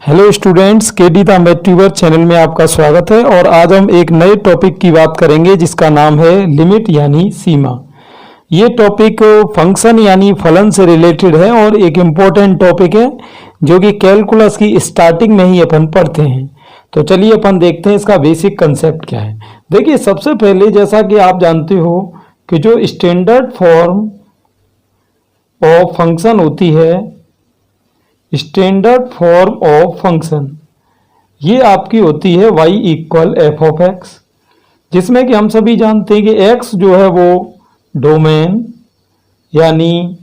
Hello students, KD तांबे tuber channel में आपका स्वागत है। और आज हम एक नए टॉपिक की बात करेंगे जिसका नाम है लिमिट यानी सीमा। ये टॉपिक फंक्शन यानी फलन से रिलेटेड है और एक इम्पोर्टेंट टॉपिक है जो कि कैलकुलस की स्टार्टिंग में ही अपन पढ़ते हैं। तो चलिए अपन देखते हैं इसका बेसिक कंसेप्ट क्या है। देखिए, सबसे पहले जैसा कि आप जानते हो कि जो स्टैंडर्ड फॉर्म ऑफ फंक्शन होती है, स्टैंडर्ड फॉर्म ऑफ फंक्शन, ये आपकी होती है y equal f of x, जिसमें कि हम सभी जानते हैं कि x जो है वो डोमेन यानी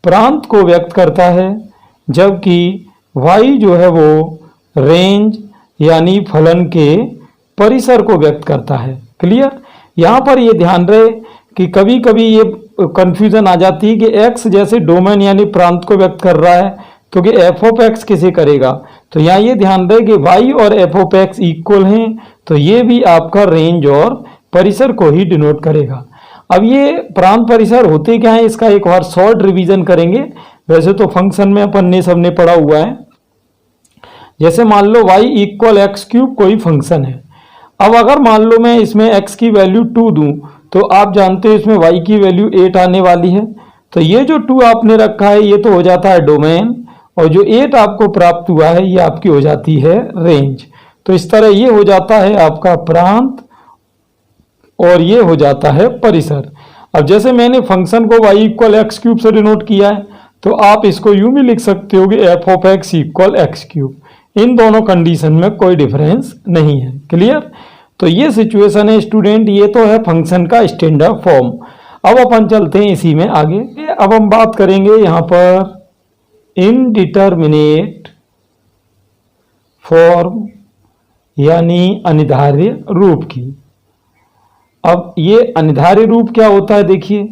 प्रांत को व्यक्त करता है, जबकि y जो है वो रेंज यानी फलन के परिसर को व्यक्त करता है। क्लियर? यहाँ पर ये ध्यान रहे कि कभी कभी ये कंफ्यूजन आ जाती है कि x जैसे डोमेन यानी प्रांत को व्यक्त कर रहा है तो कि एफ ऑफ एक्स किसे करेगा। तो यहाँ ये ध्यान रहे कि y और एफ ऑफ एक्स इक्वल हैं, तो ये भी आपका रेंज और परिसर को ही डिनोट करेगा। अब ये प्रांत परिसर होते क्या है, इसका एक बार शॉर्ट रिवीजन करेंगे। वैसे तो फंक्शन में अपन ने सबने पढ़ा हुआ है। जैसे मान लो y इक्वल एक्स क्यूब कोई फंक्शन है। अब अगर मान लो मैं इसमें x की वैल्यू 2 दूं, तो आप जानते हो इसमें y की वैल्यू 8 आने वाली है। तो ये जो 2 आपने रखा है ये तो हो जाता है डोमेन, और जो 8 आपको प्राप्त हुआ है ये आपकी हो जाती है रेंज। तो इस तरह ये हो जाता है आपका प्रांत और ये हो जाता है परिसर। अब जैसे मैंने फंक्शन को y इक्वल एक्स क्यूब से डिनोट किया है, तो आप इसको यूं भी लिख सकते हो कि f of x equal x cube. इन दोनों कंडीशन में कोई डिफरेंस नहीं है। क्लियर? तो ये सिचुएशन है स्टूडेंट, ये तो है फंक्शन का स्टैंडर्ड फॉर्म। अब अपन चलते हैं इसी में आगे। अब हम बात करेंगे यहाँ पर इनडिटरमिनेट फॉर्म यानी अनिर्धार्य रूप की। अब ये अनिर्धार्य रूप क्या होता है, देखिए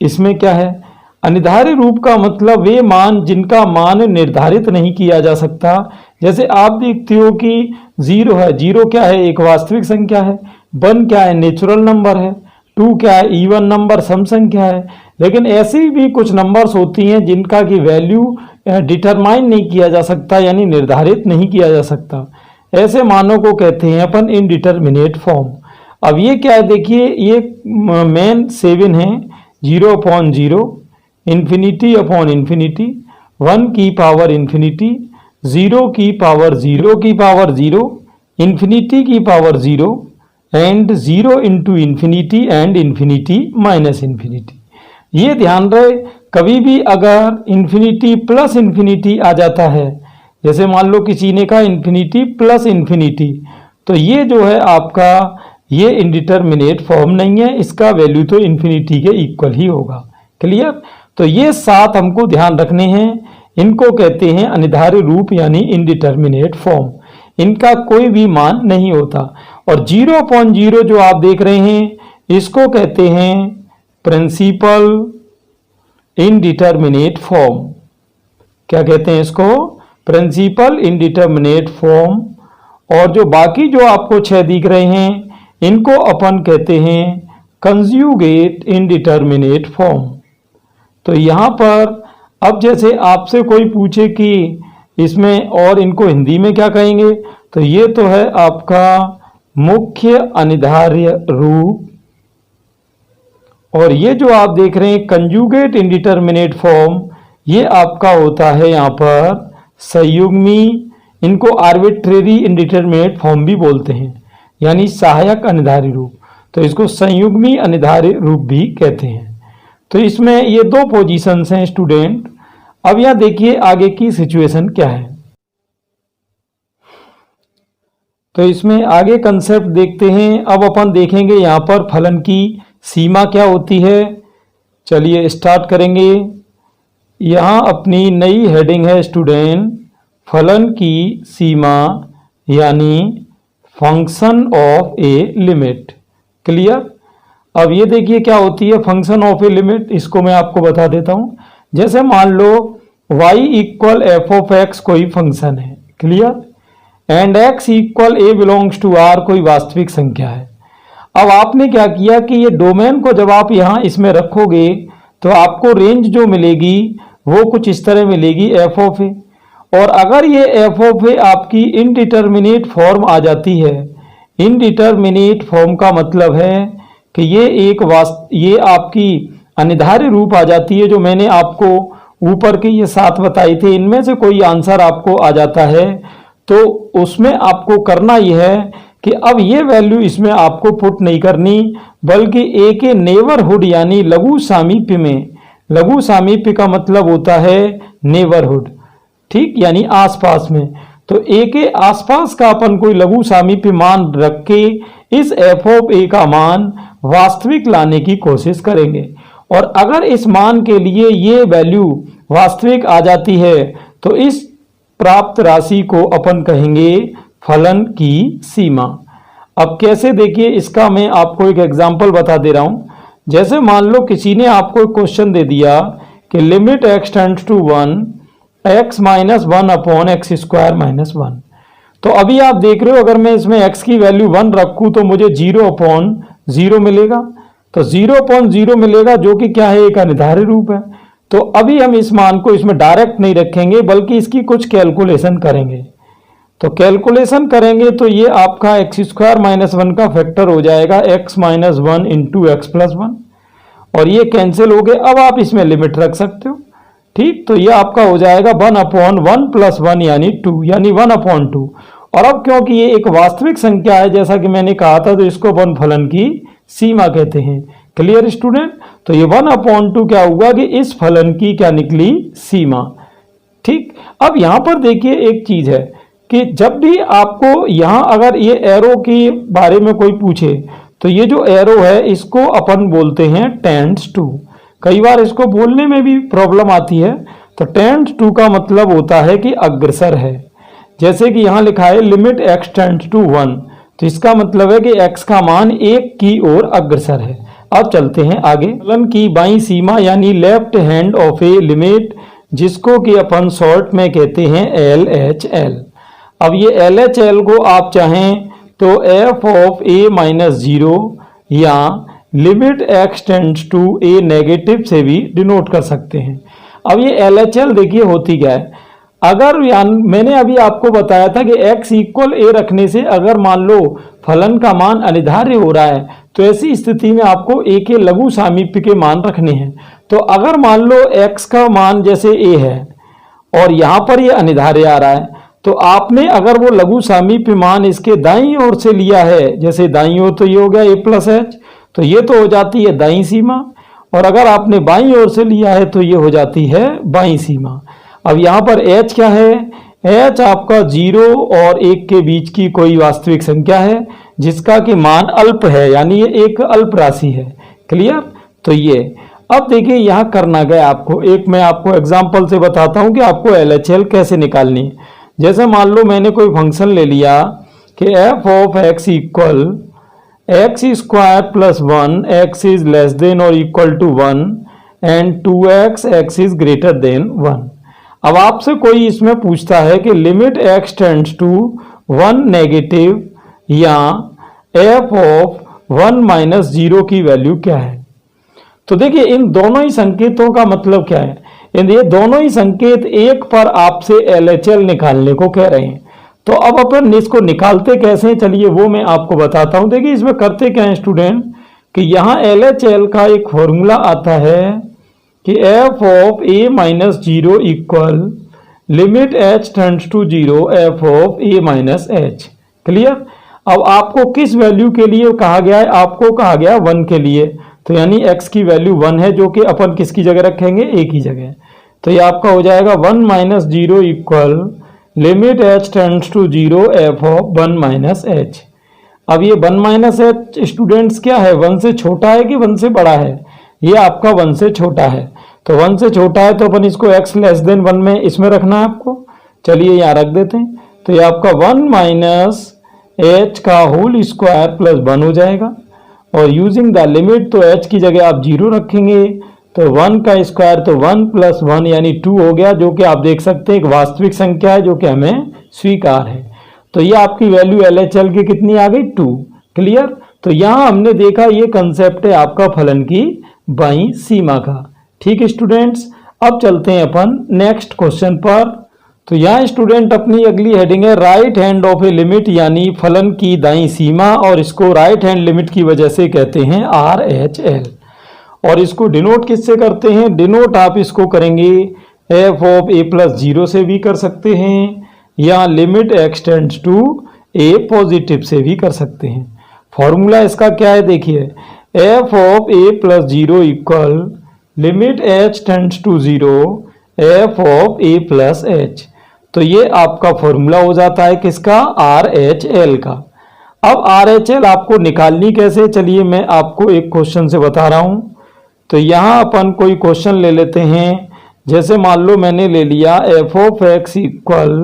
इसमें क्या है। अनिर्धार्य रूप का मतलब वे मान जिनका मान निर्धारित नहीं किया जा सकता। जैसे आप देखते हो कि 0 है, 0 क्या है, एक वास्तविक संख्या है। 1 क्या है, नेचुरल नंबर है। 2 क्या है, इवन नंबर, सम संख्या है। लेकिन ऐसी भी कुछ नंबर्स होती हैं जिनका की वैल्यू डिटरमाइन नहीं किया जा सकता, यानी निर्धारित नहीं किया जा सकता। ऐसे मानों को कहते हैं अपन इनडिटरमिनेट फॉर्म। अब ये क्या है, देखिए ये मेन 7 है। 0 अपॉन 0, इन्फिनिटी अपॉन इन्फिनिटी, 1 की पावर इन्फिनिटी, 0 की पावर 0 की पावर 0, इन्फिनिटी की power 0 and 0 into infinity and infinity minus infinity. ये ध्यान रहे, कभी भी अगर इन्फिनिटी प्लस इन्फिनिटी आ जाता है, जैसे मान लो किसी ने कहा इन्फिनिटी प्लस इन्फिनिटी, तो ये जो है आपका ये इनडिटरमिनेट फॉर्म नहीं है, इसका वैल्यू तो इन्फिनिटी के इक्वल ही होगा। क्लियर? तो ये 7 हमको ध्यान रखने हैं। इनको कहते हैं अनिर्धार्य रूप यानी इनडिटरमिनेट फॉर्म। इनका कोई भी मान नहीं होता। और 0/0 जो आप देख रहे हैं इसको कहते हैं प्रिंसिपल इनडिटरमिनेट फॉर्म। क्या कहते हैं इसको? Principal indeterminate form. और जो बाकी जो आपको 6 दिख रहे हैं इनको अपन कहते हैं कंज्यूगेट इनडिटरमिनेट फॉर्म। तो यहां पर अब जैसे आपसे कोई पूछे कि इसमें और इनको हिंदी में क्या कहेंगे, तो ये तो है आपका मुख्य अनिर्धार्य रूप। और ये जो आप देख रहे हैं कंजुगेट इनडिटरमिनेट फॉर्म, ये आपका होता है यहाँ पर संयुग्मी। इनको आर्बिट्रेरी इनडिटरमिनेट फॉर्म भी बोलते हैं, यानी सहायक अनिर्धार्य रूप। तो इसको संयुग्मी अनिर्धार्य रूप भी कहते हैं। तो इसमें ये 2 पोजीशंस हैं स्टूडेंट। अब यहां देखिए आगे की सिचुएशन क्या है। तो इसमें आगे कंसेप्ट देखते हैं। अब अपन देखेंगे यहाँ पर फलन की सीमा क्या होती है। चलिए स्टार्ट करेंगे। यहाँ अपनी नई हेडिंग है स्टूडेंट, फलन की सीमा यानी function of a limit. Clear? अब ये देखिए क्या होती है फंक्शन ऑफ ए लिमिट, इसको मैं आपको बता देता हूं। जैसे मान लो y equal f of x कोई फंक्शन है। Clear? And x equal a belongs to R कोई वास्तविक संख्या है। अब आपने क्या किया कि ये डोमेन को जब आप यहां इसमें रखोगे तो आपको रेंज जो मिलेगी वो कुछ इस तरह मिलेगी एफ ऑफ ए। और अगर ये एफ ऑफ ए आपकी इनडिटर्मिनेट फॉर्म आ जाती है, इनडिटर्मिनेट फॉर्म का मतलब है कि ये आपकी अनिर्धारित रूप आ जाती है, जो मैंने आपको ऊपर के ये 7 बताई थे, इनमें से कोई आंसर आपको आ जाता है, तो उसमें आपको करना यह है कि अब ये वैल्यू इसमें आपको पुट नहीं करनी, बल्कि ए के नेबरहुड यानी लघु सामीप्य में, लघु सामीप्य का मतलब होता है नेबरहुड, ठीक, यानी आसपास में, तो ए के आसपास का अपन कोई लघु सामीप्य मान रख के इस एफ ऑफ ए का मान वास्तविक लाने की कोशिश करेंगे। और अगर इस मान के लिए ये वैल्यू वास्तविक आ जाती है तो इस प्राप्त राशि को अपन कहेंगे फलन की सीमा। अब कैसे, देखिए इसका मैं आपको एक एग्जांपल बता दे रहा हूं। जैसे मान लो किसी ने आपको एक क्वेश्चन दे दिया कि limit x tends to 1 x minus 1 upon x square minus 1। तो अभी आप देख रहे हो अगर मैं इसमें x की वैल्यू 1 रखूं तो मुझे 0 अपॉन 0 मिलेगा, तो 0 अपॉन 0 मिलेगा, जो कि क्या है, एक अनिर्धारित रूप है। तो अभी हम इस मान को इसमें डायरेक्ट नहीं रखेंगे, बल्कि इसकी कुछ कैलकुलेशन करेंगे। तो कैलकुलेशन करेंगे तो ये आपका एक्स स्क्वायर माइनस 1 का फैक्टर हो जाएगा x minus 1 into x plus 1, और ये कैंसिल हो गए। अब आप इसमें लिमिट रख सकते हो, ठीक, तो ये आपका हो जाएगा 1 अपॉन 1 प्लस 1 यानी 2, यानी 1 अपॉन 2। और अब क्योंकि ये एक वास्तविक संख्या है जैसा कि मैंने कहा था, तो इसको अपन फलन की सीमा कहते हैं। Clear student? तो ये 1 अपॉन 2 क्या हुआ कि इस फलन की क्या निकली, सीमा। ठीक, अब यहां पर देखिए एक चीज है कि जब भी आपको यहां अगर ये एरो के बारे में कोई पूछे तो ये जो एरो है इसको अपन बोलते हैं टेंड्स टू। कई बार इसको बोलने में भी प्रॉब्लम आती है। तो टेंड्स टू का मतलब होता है कि अग्रसर है। जैसे कि यहां लिखा है लिमिट x टेंड्स टू 1, तो इसका मतलब है कि x का मान 1 की ओर अग्रसर है। अब चलते हैं आगे। फलन की बाईं सीमा यानी left hand of a limit, जिसको कि अपन शॉर्ट में कहते हैं LHL। अब ये LHL को आप चाहें तो f ऑफ a माइनस 0 या limit x tends to a negative से भी डिनोट कर सकते हैं। अब ये LHL देखिए होती क्या है, अगर मैंने अभी आपको बताया था कि x इक्वल a रखने से अगर मान लो फलन का मान अनिर्धार्य हो रहा है तो ऐसी स्थिति में आपको a के लघु सामीप्य के मान रखने हैं। तो अगर मान लो x का मान जैसे a है और यहाँ पर ये अनिर्धार्य आ रहा है, तो आपने अगर वो लघु सामीप्य मान इसके दाईं ओर से लिया है, जैसे दाईं ओर तो ये हो गया a प्लस एच, तो ये तो हो जाती है दाईं सीमा, और अगर आपने बाईं ओर से लिया है तो ये हो जाती है बाईं सीमा। अब यहाँ पर h क्या है, h आपका 0 और 1 के बीच की कोई वास्तविक संख्या है जिसका कि मान अल्प है, यानी ये एक अल्प राशि है। क्लियर? तो ये अब देखिए यहाँ करना गया आपको, एक मैं आपको एग्जांपल से बताता हूँ कि आपको LHL कैसे निकालनी है। जैसे मान लो मैंने कोई फंक्शन ले लिया कि f of x equal x square plus 1, x is less than और equal to 1 and 2x x is greater than 1। अब आपसे कोई इसमें पूछता है कि limit x tends to 1 negative या f ऑफ 1 माइनस 0 की वैल्यू क्या है। तो देखिए इन दोनों ही संकेतों का मतलब क्या है, ये दोनों ही संकेत एक पर आपसे LHL निकालने को कह रहे हैं। तो अब अपन इसको निकालते कैसे हैं, चलिए वो मैं आपको बताता हूं। देखिए इसमें करते क्या है स्टूडेंट कि यहाँ LHL का एक फॉर्मूला आता है कि f of a minus 0 equal limit h tends to 0 f of a minus h। Clear? अब आपको किस वैल्यू के लिए कहा गया है, आपको कहा गया 1 के लिए, तो यानी x की वैल्यू 1 है, जो कि अपन किसकी जगह रखेंगे, a की जगह। तो ये आपका हो जाएगा 1 minus 0 equal limit h tends to 0 f of 1 minus h। अब ये 1 माइनस h स्टूडेंट्स क्या है, 1 से छोटा है कि 1 से बड़ा है, ये आपका 1 से छोटा है। तो 1 से छोटा है तो अपन इसको x लेस देन 1 में इसमें रखना है आपको। चलिए यहाँ रख देते हैं। तो ये आपका 1 माइनस h का होल स्क्वायर प्लस 1 हो जाएगा, और यूजिंग द लिमिट तो h की जगह आप 0 रखेंगे, तो 1 का स्क्वायर तो 1 प्लस 1 यानी 2 हो गया, जो कि आप देख सकते हैं एक वास्तविक संख्या है जो कि हमें स्वीकार है। तो ये आपकी वैल्यू LHL की कितनी आ गई, 2। क्लियर? तो यहाँ हमने देखा ये कंसेप्ट है आपका फलन की बाईं सीमा का। ठीक है स्टूडेंट्स, अब चलते हैं अपन नेक्स्ट क्वेश्चन पर। तो यहाँ स्टूडेंट अपनी अगली हेडिंग है right hand of a limit, यानी फलन की दाईं सीमा, और इसको राइट हैंड लिमिट की वजह से कहते हैं RHL। और इसको डिनोट किससे करते हैं? डिनोट आप इसको करेंगे f ऑफ a प्लस 0 से भी कर सकते हैं, या limit x tends to a positive से भी कर सकते हैं। फॉर्मूला इसका क्या है देखिए, f of a plus 0 equal limit h tends to 0 f of a plus h। तो ये आपका फॉर्मूला हो जाता है किसका? RHL का। अब RHL आपको निकालनी कैसे, चलिए मैं आपको एक क्वेश्चन से बता रहा हूं। तो यहां अपन कोई क्वेश्चन ले लेते हैं, जैसे मान लो मैंने ले लिया f ऑफ x इक्वल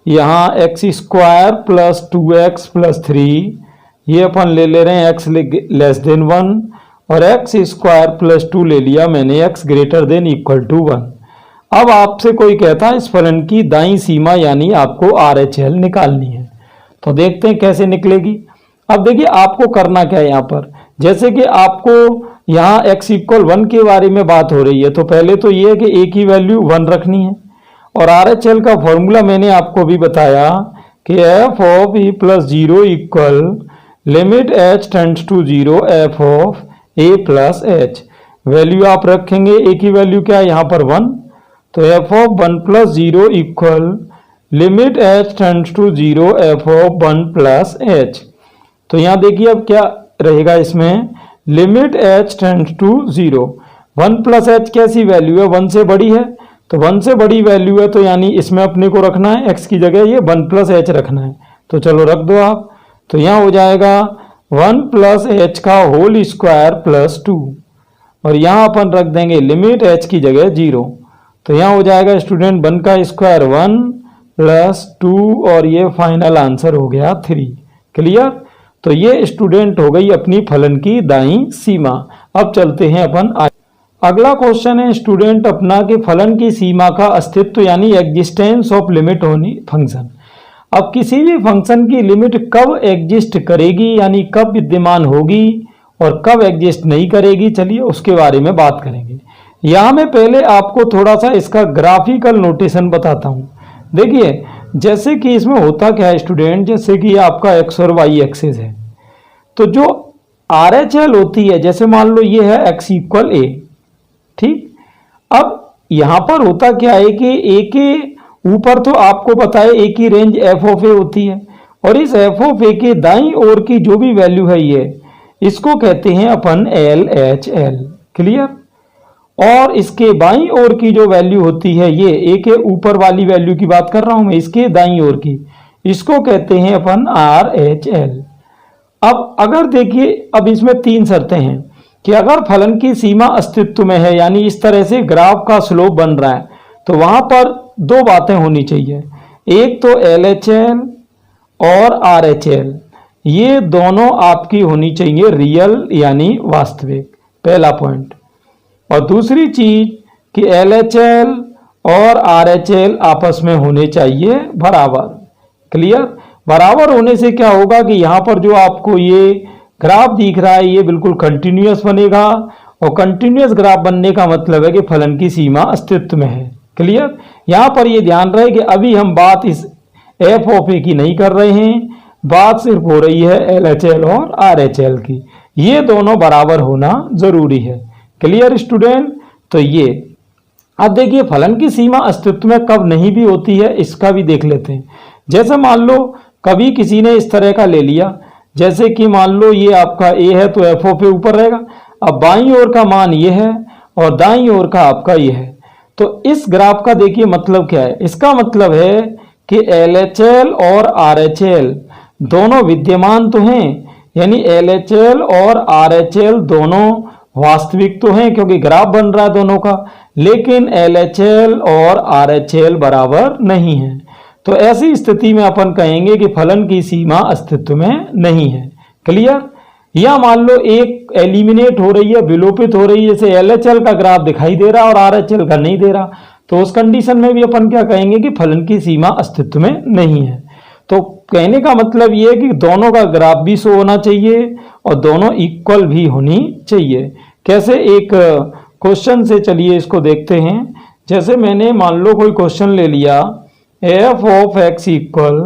यहाँ x square plus 2x plus 3, ये अपन ले ले रहे हैं x लेस देन 1, और एक्स स्क्वायर प्लस 2 ले लिया मैंने x greater than equal to 1। अब आपसे कोई कहता है इस फलन की दाईं सीमा यानी आपको RHL निकालनी है, तो देखते हैं कैसे निकलेगी। अब देखिए आपको करना क्या है यहाँ पर, जैसे कि आपको यहाँ x इक्वल 1 के बारे में बात हो रही है, तो पहले तो ये है कि a की वैल्यू 1 रखनी है, और RHL का फॉर्मूला मैंने आपको भी बताया कि f of e plus 0 equal limit h tends to 0 f of a plus h। Value आप रखेंगे, a की वैल्यू क्या है यहाँ पर 1, तो f of 1 plus 0 equal limit h tends to 0 f of 1 plus h। तो यहाँ देखिए अब क्या रहेगा इसमें, limit h tends to 0, 1 plus h कैसी वैल्यू है? 1 से बड़ी है, तो 1 से बड़ी वैल्यू है, तो यानी इसमें अपने को रखना है x की जगह ये 1 प्लस h रखना है, तो चलो रख दो आप। तो यहाँ हो जाएगा 1 प्लस h का होल स्क्वायर प्लस 2, और यहाँ अपन रख देंगे लिमिट h की जगह 0, तो यहाँ हो जाएगा स्टूडेंट 1 का स्क्वायर 1 प्लस 2, और ये फाइनल आंसर हो गया 3। क्लियर? तो ये स्टूडेंट हो गई अपनी फलन की दाईं सीमा। अब चलते हैं अपन अगला क्वेश्चन है स्टूडेंट अपना कि फलन की सीमा का अस्तित्व यानी एग्जिस्टेंस ऑफ लिमिट होनी फंक्शन। अब किसी भी फंक्शन की लिमिट कब एग्जिस्ट करेगी यानी कब विद्यमान होगी और कब एग्जिस्ट नहीं करेगी, चलिए उसके बारे में बात करेंगे। यहाँ मैं पहले आपको थोड़ा सा इसका ग्राफिकल नोटेशन बताता हूँ। देखिए जैसे कि इसमें होता क्या है स्टूडेंट, जैसे कि आपका x और y एक्सिस है, तो जो RHL होती है, जैसे मान लो ये है x इक्वल a, ठीक। अब यहाँ पर होता क्या है कि a के ऊपर तो आपको पता है a की रेंज f ऑफ a होती है, और इस f ऑफ a के दाईं ओर की जो भी वैल्यू है ये, इसको कहते हैं अपन LHL। क्लियर? और इसके बाईं ओर की जो वैल्यू होती है ये a के ऊपर वाली वैल्यू की बात कर रहा हूं मैं, इसके दाईं ओर की, इसको कहते हैं अपन RHL। अब अगर देखिए अब इसमें 3 शर्तें हैं कि अगर फलन की सीमा अस्तित्व में है यानी इस तरह से ग्राफ का स्लोप बन रहा है, तो वहां पर 2 बातें होनी चाहिए, एक तो LHL और RHL, ये दोनों आपकी होनी चाहिए रियल यानी वास्तविक, पहला पॉइंट। और दूसरी चीज कि LHL और RHL आपस में होने चाहिए बराबर। क्लियर? बराबर होने से क्या होगा कि यहाँ पर जो आपको ये ग्राफ दिख रहा है ये बिल्कुल कंटिन्यूअस बनेगा, और कंटिन्यूअस ग्राफ बनने का मतलब है कि फलन की सीमा अस्तित्व में है। क्लियर? यहाँ पर ये ध्यान रहे कि अभी हम बात इस f ऑफ a की नहीं कर रहे हैं, बात सिर्फ हो रही है LHL और RHL की, ये दोनों बराबर होना जरूरी है। Clear student? तो ये अब देखिए फलन की सीमा अस्तित्व में कब नहीं भी होती है इसका भी देख लेते हैं। जैसे मान लो कभी किसी ने इस तरह का ले लिया, जैसे कि मान लो ये आपका a है तो f ऑफ a ऊपर रहेगा, अब बाईं ओर का मान ये है और दाईं ओर का आपका ये है, तो इस ग्राफ का देखिए मतलब क्या है, इसका मतलब है कि LHL और RHL दोनों विद्यमान तो हैं, यानी LHL और RHL दोनों वास्तविक तो हैं क्योंकि ग्राफ बन रहा है दोनों का, लेकिन LHL और RHL बराबर नहीं है। तो ऐसी स्थिति में अपन कहेंगे कि फलन की सीमा अस्तित्व में नहीं है। क्लियर? या मान लो एक एलिमिनेट हो रही है, विलोपित हो रही है, जैसे LHL का ग्राफ दिखाई दे रहा और RHL का नहीं दे रहा, तो उस कंडीशन में भी अपन क्या कहेंगे कि फलन की सीमा अस्तित्व में नहीं है। तो कहने का मतलब ये है कि दोनों का ग्राफ भी शो होना चाहिए और दोनों इक्वल भी होनी चाहिए। कैसे? एक क्वेश्चन से चलिए इसको देखते हैं। जैसे मैंने मान लो कोई क्वेश्चन ले लिया f of x equal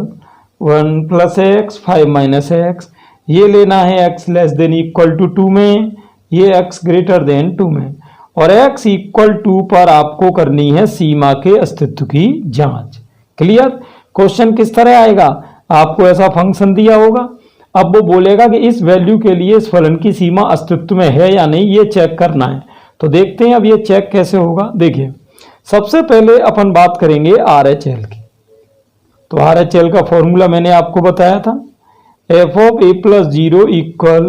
1 plus x 5 minus x, ये लेना है x less than equal to 2 में, ये एक्स ग्रेटर देन 2 में, और एक्स इक्वल 2 पर आपको करनी है सीमा के अस्तित्व की जांच। क्लियर? क्वेश्चन किस तरह आएगा, आपको ऐसा फंक्शन दिया होगा, अब वो बोलेगा कि इस वैल्यू के लिए इस फलन की सीमा अस्तित्व में है या नहीं, ये चेक करना है। तो देखते हैं अब ये चेक कैसे होगा। देखिए, सबसे पहले अपन बात करेंगे RHL की। तो RHL का फॉर्मूला मैंने आपको बताया था, f of a plus 0 equal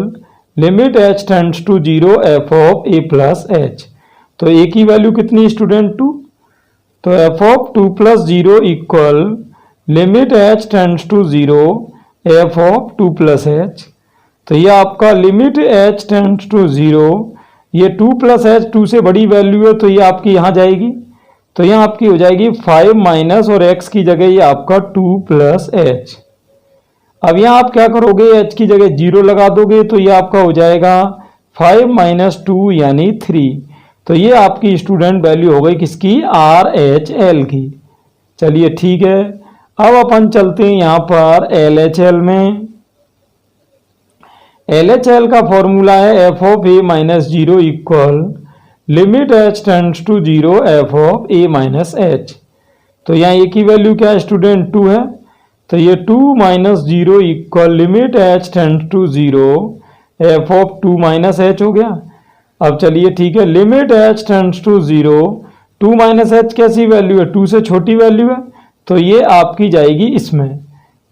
limit h tends to 0 f of a plus h. तो ए की वैल्यू कितनी स्टूडेंट 2, तो f of 2 plus 0 equal limit h tends to 0 f of 2 plus h. तो ये आपका लिमिट h टेंड्स टू 0, ये 2 plus H 2 से बड़ी वैल्यू है, तो ये आपकी यहाँ जाएगी, तो यहाँ आपकी हो जाएगी 5 माइनस और x की जगह ये आपका 2 प्लस एच। अब यहाँ आप क्या करोगे, h की जगह 0 लगा दोगे, तो ये आपका हो जाएगा 5 माइनस 2 यानी 3। तो ये आपकी स्टूडेंट वैल्यू हो गई किसकी, RHL की। चलिए ठीक है, अब अपन चलते हैं यहाँ पर LHL में। LHL का फॉर्मूला है f of a minus 0 equal limit h tends to 0 f of a minus h. तो यहाँ ए की वैल्यू क्या है स्टूडेंट 2 है, तो ये 2 minus 0 equal limit h tends to 0 f of 2 minus h हो गया। अब चलिए ठीक है, limit h tends to 0, 2 minus h कैसी वैल्यू है, 2 से छोटी वैल्यू है, तो ये आपकी जाएगी इसमें।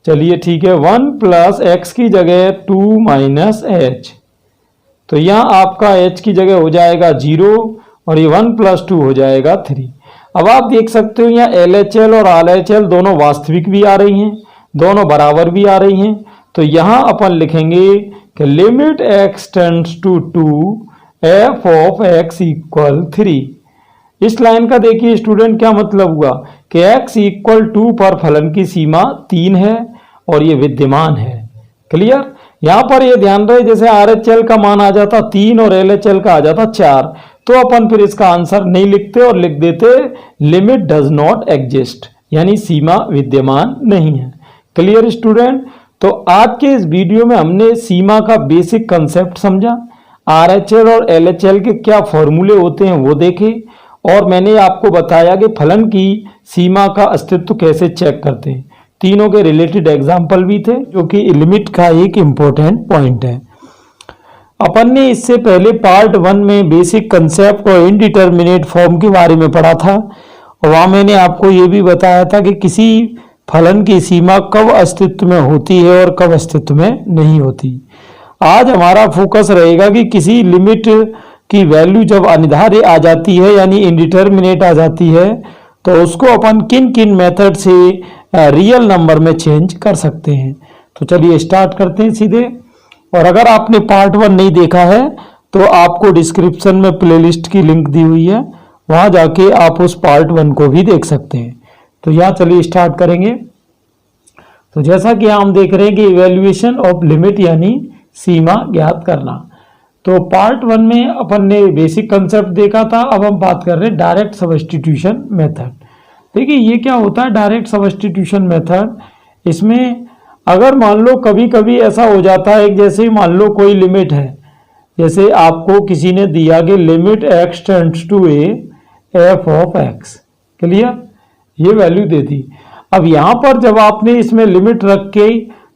चलिए ठीक है, 1 प्लस एक्स की जगह 2 माइनस एच, तो यहाँ आपका h की जगह हो जाएगा 0 और ये 1 प्लस 2 हो जाएगा 3। अब आप देख सकते हो यहाँ LHL और RHL दोनों वास्तविक भी आ रही हैं, दोनों बराबर भी आ रही हैं, तो यहाँ अपन लिखेंगे कि limit x tends to 2 f of x equal 3। इस लाइन का देखिए स्टूडेंट क्या मतलब हुआ कि x इक्वल 2 पर फलन की सीमा 3 है और ये विद्यमान है। क्लियर? यहाँ पर ये ध्यान रहे, जैसे RHL का मान आ जाता 3 और LHL का आ जाता 4, तो अपन फिर इसका आंसर नहीं लिखते और लिख देते लिमिट डज नॉट एग्जिस्ट, यानी सीमा विद्यमान नहीं है। Clear student? तो आज के इस वीडियो में हमने सीमा का बेसिक कंसेप्ट समझा, RHL और LHL के क्या फॉर्मूले होते हैं वो देखे, और मैंने आपको बताया कि फलन की सीमा का अस्तित्व कैसे चेक करते हैं। तीनों के रिलेटेड एग्जाम्पल भी थे, जो कि लिमिट का एक इम्पोर्टेंट पॉइंट है। अपन ने इससे पहले पार्ट 1 में बेसिक कंसेप्ट और इनडिटरमिनेट फॉर्म के बारे में पढ़ा था, और वहाँ मैंने आपको ये भी बताया था कि किसी फलन की सीमा कब अस्तित्व में होती है और कब अस्तित्व में नहीं होती। आज हमारा फोकस रहेगा कि किसी लिमिट की वैल्यू जब अनिर्धार्य आ जाती है यानी इनडिटरमिनेट आ जाती है, तो उसको अपन किन किन मेथड से रियल नंबर में चेंज कर सकते हैं। तो चलिए स्टार्ट करते हैं सीधे। और अगर आपने पार्ट 1 नहीं देखा है तो आपको डिस्क्रिप्शन में प्लेलिस्ट की लिंक दी हुई है, वहां जाके आप उस पार्ट 1 को भी देख सकते हैं। तो यहाँ चलिए स्टार्ट करेंगे। तो जैसा कि हम देख रहे हैं कि इवैल्यूएशन ऑफ लिमिट यानी सीमा ज्ञात करना। तो पार्ट 1 में अपन ने बेसिक कंसेप्ट देखा था, अब हम बात कर रहे हैं डायरेक्ट सब्स्टिट्यूशन मेथड। देखिए ये क्या होता है डायरेक्ट सब्स्टिट्यूशन मेथड। इसमें अगर मान लो कभी कभी ऐसा हो जाता है, जैसे मान लो कोई लिमिट है, जैसे आपको किसी ने दिया कि limit x tends to a f of x। Clear? ये वैल्यू दे दी। अब यहाँ पर जब आपने इसमें लिमिट रख के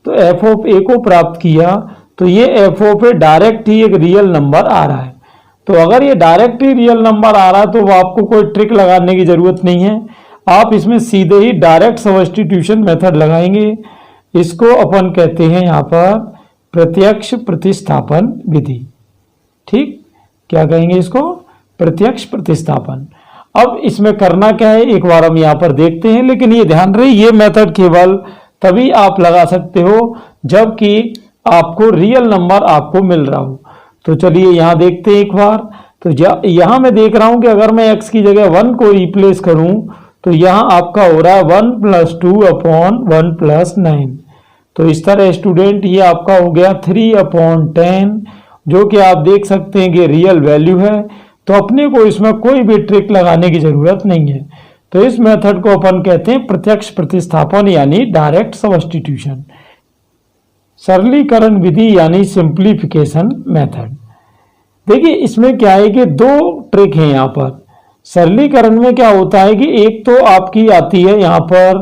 तो एफ ऑफ a को प्राप्त किया, तो ये एफ ऑफ ए डायरेक्ट ही एक रियल नंबर आ रहा है। तो अगर ये डायरेक्ट ही रियल नंबर आ रहा है तो वो आपको कोई ट्रिक लगाने की जरूरत नहीं है, आप इसमें सीधे ही डायरेक्ट सब्स्टिट्यूशन मेथड लगाएंगे। इसको अपन कहते हैं यहाँ पर प्रत्यक्ष प्रतिस्थापन विधि। ठीक, क्या कहेंगे इसको? प्रत्यक्ष प्रतिस्थापन। अब इसमें करना क्या है एक बार हम यहाँ पर देखते हैं, लेकिन ये ध्यान रहे ये मेथड केवल तभी आप लगा सकते हो जबकि आपको रियल नंबर आपको मिल रहा हो। तो चलिए यहाँ देखते हैं एक बार। तो यहाँ मैं देख रहा हूं कि अगर मैं x की जगह 1 को रिप्लेस करूं तो यहाँ आपका हो रहा है 1 प्लस 2 अपॉन 1 प्लस 9। तो इस तरह स्टूडेंट ये आपका हो गया 3 अपॉन 10, जो कि आप देख सकते हैं कि रियल वैल्यू है। तो अपने को इसमें कोई भी ट्रिक लगाने की जरूरत नहीं है। तो इस मेथड को अपन कहते हैं प्रत्यक्ष प्रतिस्थापन यानी डायरेक्ट सब्स्टिट्यूशन, सरलीकरण विधि यानी सिंप्लीफिकेशन मेथड। देखिए इसमें क्या है कि दो ट्रिक है यहाँ पर। सरलीकरण में क्या होता है कि एक तो आपकी आती है यहाँ पर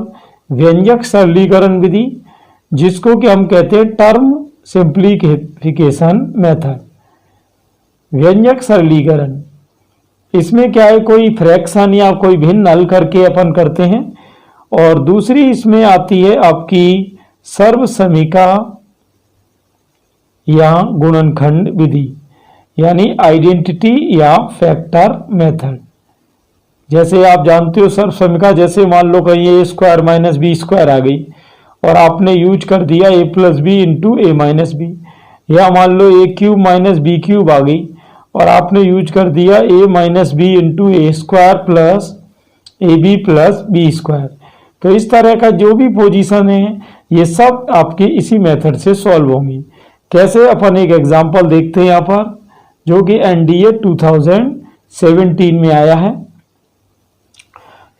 व्यंजक सरलीकरण विधि, जिसको कि हम कहते हैं टर्म सिंप्लीफिकेशन मेथड, व्यंजक सरलीकरण। इसमें क्या है, कोई फ्रैक्शन या कोई भिन्न हल करके अपन करते हैं। और दूसरी इसमें आती है आपकी सर्वसमीका या गुणनखंड विधि यानी आइडेंटिटी या फैक्टर मेथड। जैसे आप जानते हो सर्वसमीका, जैसे मान लो कहीं a square minus b square आ गई और आपने यूज कर दिया a plus b into a minus b, या मान लो a cube minus b cube आ गई और आपने यूज कर दिया a minus b into a square plus a b plus b square. तो इस तरह का जो भी पोजीशन है ये सब आपके इसी मेथड से सॉल्व होंगी। कैसे, अपन एक एग्जांपल देखते हैं यहाँ पर, जो कि एनडीए 2017 में आया है।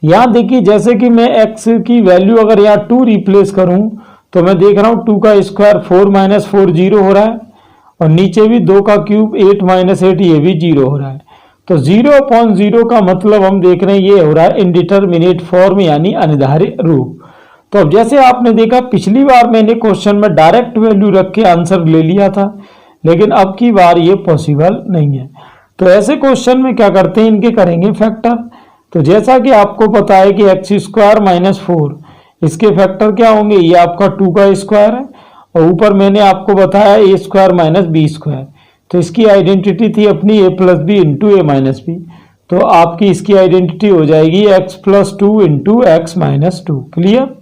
यहां देखिए जैसे कि मैं x की वैल्यू अगर यहाँ 2 रिप्लेस करूं तो मैं देख रहा हूं 2 का स्क्वायर 4 माइनस 4 जीरो हो रहा है, और नीचे भी 2 का क्यूब 8 माइनस 8 ये भी जीरो हो रहा है। तो 0/0 का मतलब हम देख रहे हैं ये हो रहा है इनडिटरमिनेट फॉर्म यानी अनिर्धारित रूप। तो अब जैसे आपने देखा पिछली बार मैंने क्वेश्चन में डायरेक्ट वैल्यू रख के आंसर ले लिया था, लेकिन अब की बार ये पॉसिबल नहीं है। तो ऐसे क्वेश्चन में क्या करते हैं, इनके करेंगे फैक्टर। तो जैसा कि आपको पता है कि एक्स स्क्वायर माइनस 4 इसके फैक्टर क्या होंगे, ये आपका 2 का स्क्वायर है और ऊपर मैंने आपको बताया ए स्क्वायर माइनस बी स्क्वायर। तो इसकी आइडेंटिटी थी अपनी ए plus b into a minus B. तो आपकी इसकी आइडेंटिटी हो जाएगी x plus 2 into x minus 2। Clear.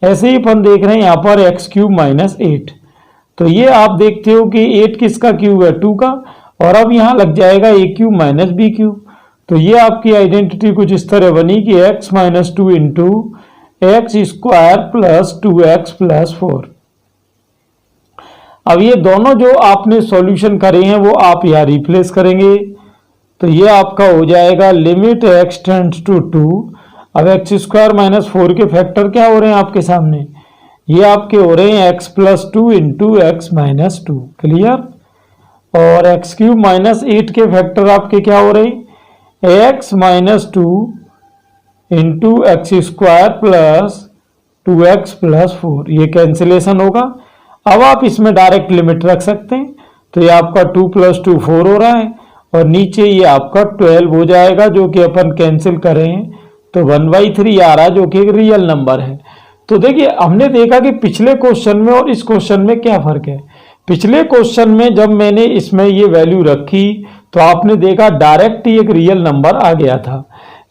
ऐसे ही अपन देख रहे हैं यहाँ पर एक्स क्यूब माइनस 8। तो ये आप देखते हो कि 8 किसका क्यूब है, 2 का, और अब यहाँ लग जाएगा ए क्यूब माइनस बी क्यूब। तो ये आपकी आइडेंटिटी कुछ इस तरह बनी कि x minus 2 into x square plus 2x plus 4। अब ये दोनों जो आपने सॉल्यूशन करे हैं वो आप यहाँ रिप्लेस करेंगे। तो ये आपका हो जाएगा लिमिट x टेंड्स टू 2। अब एक्स स्क्वायर माइनस 4 के फैक्टर क्या हो रहे हैं आपके सामने, ये आपके हो रहे हैं x plus 2 into x minus 2। Clear. और एक्स क्यूब माइनस 8 के फैक्टर आपके क्या हो रहे हैं, x minus 2 into x square plus 2x plus 4। ये कैंसिलेशन होगा। अब आप इसमें डायरेक्ट लिमिट रख सकते हैं। तो ये आपका 2 प्लस 2 4 हो रहा है, और नीचे ये आपका 12 हो जाएगा, जो कि अपन कैंसिल करें तो 1/3 आ रहा है, जो कि एक रियल नंबर है। तो देखिए हमने देखा कि पिछले क्वेश्चन में और इस क्वेश्चन में क्या फर्क है। पिछले क्वेश्चन में जब मैंने इसमें ये वैल्यू रखी तो आपने देखा डायरेक्ट ही एक रियल नंबर आ गया था,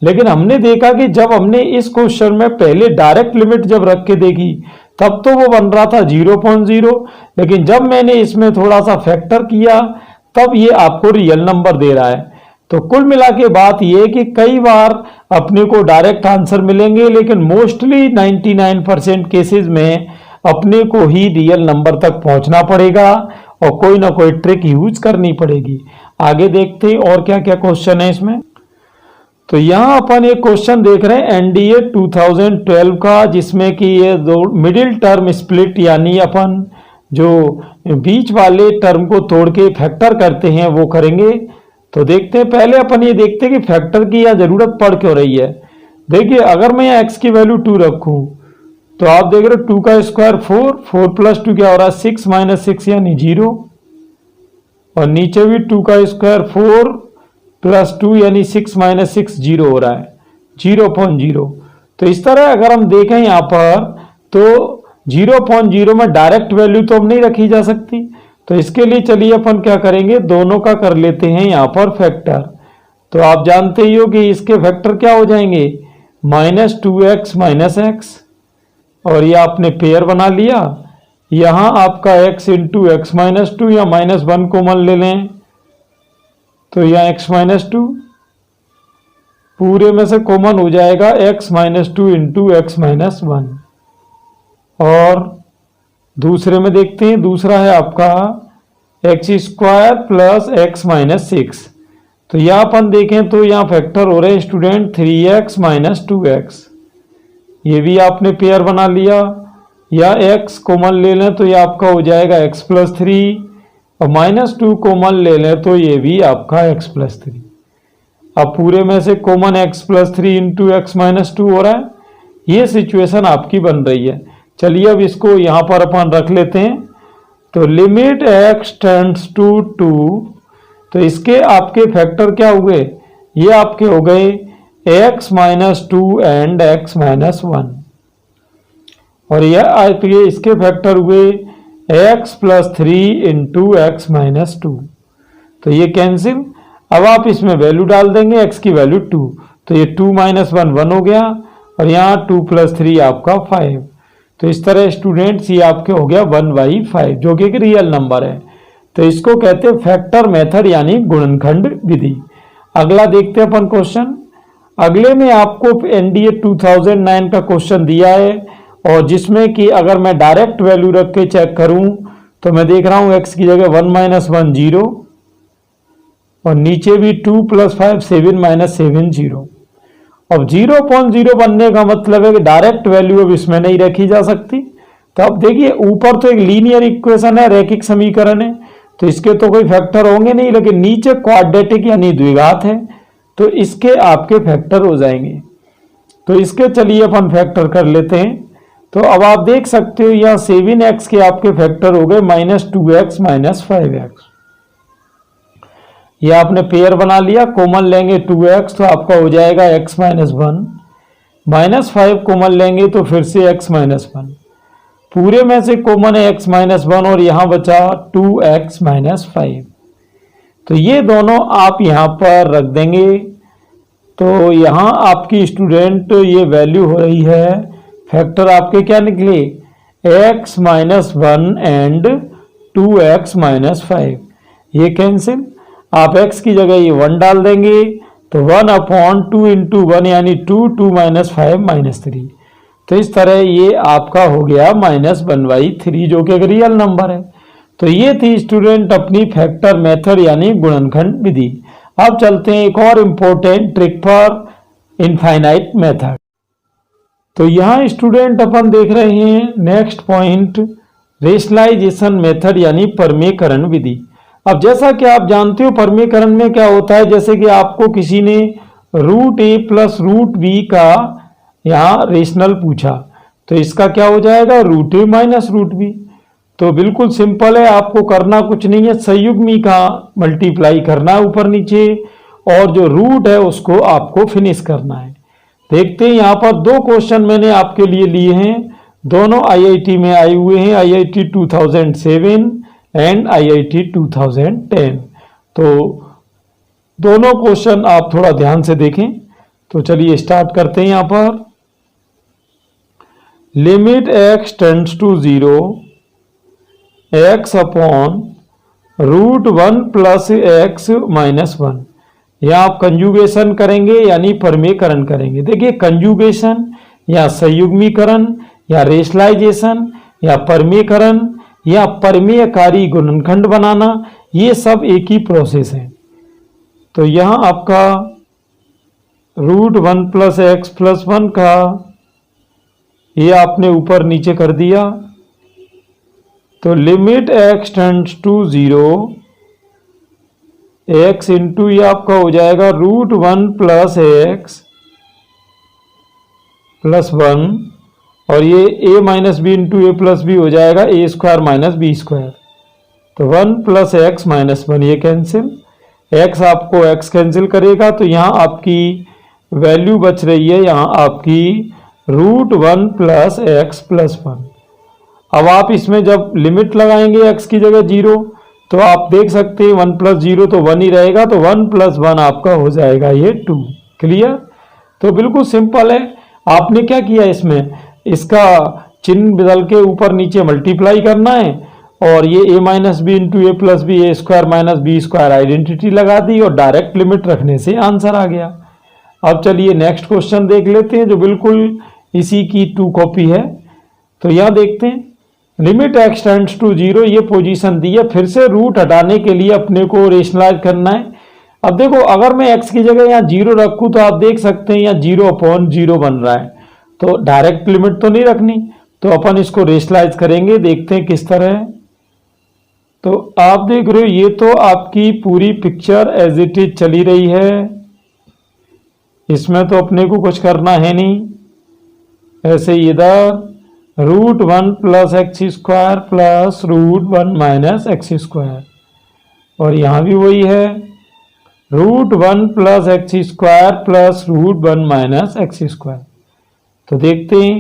लेकिन हमने देखा कि जब हमने इस क्वेश्चन में पहले डायरेक्ट लिमिट जब रख के देखी तब तो वो बन रहा था 0.0, लेकिन जब मैंने इसमें थोड़ा सा फैक्टर किया तब ये आपको रियल नंबर दे रहा है। तो कुल मिला के बात ये कि कई बार अपने को डायरेक्ट आंसर मिलेंगे, लेकिन मोस्टली 99% केसेस में अपने को ही रियल नंबर तक पहुंचना पड़ेगा और कोई ना कोई ट्रिक यूज करनी पड़ेगी। आगे देखते हैं और क्या क्या क्वेश्चन है इसमें। तो यहाँ अपन एक क्वेश्चन देख रहे हैं एनडीए 2012 का, जिसमें कि ये दो मिडिल टर्म स्प्लिट यानी अपन जो बीच वाले टर्म को तोड़ के फैक्टर करते हैं वो करेंगे। तो देखते हैं, पहले अपन ये देखते हैं कि फैक्टर की यहाँ जरूरत पड़ क्यों रही है। देखिए अगर मैं यहाँ x की वैल्यू 2 रखूं तो आप देख रहे हो 2 का स्क्वायर 4, 4 प्लस 2 क्या हो रहा है 6 माइनस 6 यानी 0, और नीचे भी 2 का स्क्वायर 4 प्लस 2 यानी 6 माइनस 6 0 हो रहा है 0.0। तो इस तरह अगर हम देखें यहाँ पर तो 0.0 में डायरेक्ट वैल्यू तो हम नहीं रखी जा सकती। तो इसके लिए चलिए अपन क्या करेंगे, दोनों का कर लेते हैं यहाँ पर फैक्टर। तो आप जानते ही हो कि इसके फैक्टर क्या हो जाएंगे, माइनस 2x माइनस एक्स, और ये आपने पेयर बना लिया। यहाँ आपका x इंटू एक्स माइनस 2 या माइनस 1 कॉमन ले लें तो यहाँ x माइनस 2 पूरे में से कॉमन हो जाएगा x minus 2 into x minus 1। और दूसरे में देखते हैं, दूसरा है आपका x square plus x minus 6। तो यहाँ अपन देखें तो यहाँ फैक्टर हो रहे हैं स्टूडेंट 3x माइनस 2x, ये भी आपने पेयर बना लिया, या x कॉमन ले लें तो ये आपका हो जाएगा x प्लस 3, और माइनस 2 कॉमन ले लें तो ये भी आपका x प्लस 3। अब पूरे में से common x plus 3 into x minus 2 हो रहा है, ये सिचुएशन आपकी बन रही है। चलिए अब इसको यहाँ पर अपन रख लेते हैं। तो लिमिट x टेंड्स टू 2, तो इसके आपके फैक्टर क्या हुए, ये आपके हो गए x minus 2 and x minus 1, और यह आपके इसके फैक्टर हुए x plus 3 into x minus 2। तो ये कैंसिल। अब आप इसमें वैल्यू डाल देंगे, x की वैल्यू 2, तो ये 2 माइनस 1 1 हो गया, और यहाँ 2 प्लस 3 आपका 5। तो इस तरह स्टूडेंट्स ये आपके हो गया 1/5, जो कि एक रियल नंबर है। तो इसको कहते हैं फैक्टर मेथड यानी गुणनखंड विधि। अगला देखते हैं अपन क्वेश्चन। अगले में आपको एनडीए 2009 का क्वेश्चन दिया है, और जिसमें कि अगर मैं डायरेक्ट वैल्यू रख के चेक करूं तो मैं देख रहा हूं x की जगह 1 माइनस 1 0, और नीचे भी 2 प्लस 5 7 माइनस 7 0। अब 0.0 बनने का मतलब है कि डायरेक्ट वैल्यू अब इसमें नहीं रखी जा सकती। तो अब देखिए ऊपर तो एक लीनियर इक्वेशन है, रैखिक समीकरण है, तो इसके तो कोई फैक्टर होंगे नहीं, लेकिन नीचे क्वाड्रेटिक यानी द्विघात है, तो इसके आपके फैक्टर हो जाएंगे। तो इसके चलिए अपन फैक्टर कर लेते हैं। तो अब आप देख सकते हो यहाँ 7x के आपके फैक्टर हो गए माइनस 2x माइनस 5x। ये आपने पेयर बना लिया, कॉमन लेंगे 2x तो आपका हो जाएगा x माइनस 1, माइनस 5 कॉमन लेंगे तो फिर से x माइनस 1, पूरे में से कॉमन है x माइनस 1, और यहाँ बचा 2x माइनस 5। तो ये दोनों आप यहाँ पर रख देंगे। तो यहाँ आपकी स्टूडेंट ये वैल्यू हो रही है, फैक्टर आपके क्या निकले, x minus 1 and 2x minus 5, ये कैंसिल। आप x की जगह ये 1 डाल देंगे, तो 1/2 इंटू 1 यानी 2, 2 माइनस 5 माइनस 3। तो इस तरह ये आपका हो गया माइनस 1/3, जो कि एक रियल नंबर है। तो ये थी स्टूडेंट अपनी फैक्टर मेथड यानी गुणनखंड विधि। अब चलते हैं एक और important trick for infinite method. तो यहाँ स्टूडेंट अपन देख रहे हैं नेक्स्ट पॉइंट, रेशनलाइजेशन मेथड यानी परमीकरण विधि। अब जैसा कि आप जानते हो परमीकरण में क्या होता है, जैसे कि आपको किसी ने √a प्लस √b का यहाँ रेशनल पूछा, तो इसका क्या हो जाएगा √a माइनस √b। तो बिल्कुल सिंपल है, आपको करना कुछ नहीं है, संयुग्मी का मल्टीप्लाई करना है ऊपर नीचे, और जो रूट है उसको आपको फिनिश करना है। देखते हैं यहाँ पर 2 क्वेश्चन मैंने आपके लिए लिए हैं, दोनों आईआईटी में आए हुए हैं, आईआईटी 2007 एंड आईआईटी 2010। तो दोनों क्वेश्चन आप थोड़ा ध्यान से देखें। तो चलिए स्टार्ट करते हैं। यहाँ पर limit x tends to 0 x upon √1 plus x minus 1, यहाँ आप कंजुगेशन करेंगे यानी परमीकरण करेंगे। देखिए कंजुगेशन या संयुग्मीकरण या रेशनलाइजेशन या परमीकरण या परमेयकारी गुणनखंड बनाना, ये सब एक ही प्रोसेस है। तो यहाँ आपका √1 प्लस x प्लस 1 का ये आपने ऊपर नीचे कर दिया। तो limit x tends to 0 x into ये आपका हो जाएगा √1 प्लस x प्लस 1, और ये a minus b into a plus b हो जाएगा a² माइनस b²। तो 1 प्लस x माइनस 1 ये कैंसिल, x आपको x कैंसिल करेगा, तो यहाँ आपकी वैल्यू बच रही है यहाँ आपकी √1 प्लस x प्लस 1। अब आप इसमें जब लिमिट लगाएंगे x की जगह 0, तो आप देख सकते हैं 1 प्लस 0 तो 1 ही रहेगा, तो 1 प्लस 1 आपका हो जाएगा ये 2। क्लियर? तो बिल्कुल सिंपल है। आपने क्या किया, इसमें इसका चिन्ह बदल के ऊपर नीचे मल्टीप्लाई करना है, और ये a minus b into a plus b a² minus b² identity लगा दी, और डायरेक्ट लिमिट रखने से आंसर आ गया। अब चलिए नेक्स्ट क्वेश्चन देख लेते हैं, जो बिल्कुल इसी की 2 कॉपी है। तो यहाँ देखते हैं लिमिट x टेंड्स टू 0, ये पोजीशन दी है। फिर से रूट हटाने के लिए अपने को रेशनलाइज करना है। अब देखो अगर मैं x की जगह यहाँ 0 रखूँ तो आप देख सकते हैं यहाँ 0/0 बन रहा है, तो डायरेक्ट लिमिट तो नहीं रखनी, तो अपन इसको रेशनलाइज करेंगे, देखते हैं किस तरह है। तो आप देख रहे हो ये तो आपकी पूरी पिक्चर एज इट इज चली रही है, इसमें तो अपने को कुछ करना है नहीं। ऐसे इधर √1 + x² प्लस √1 - x², और यहाँ भी वही है √1 + x² प्लस √1 - x²। तो देखते हैं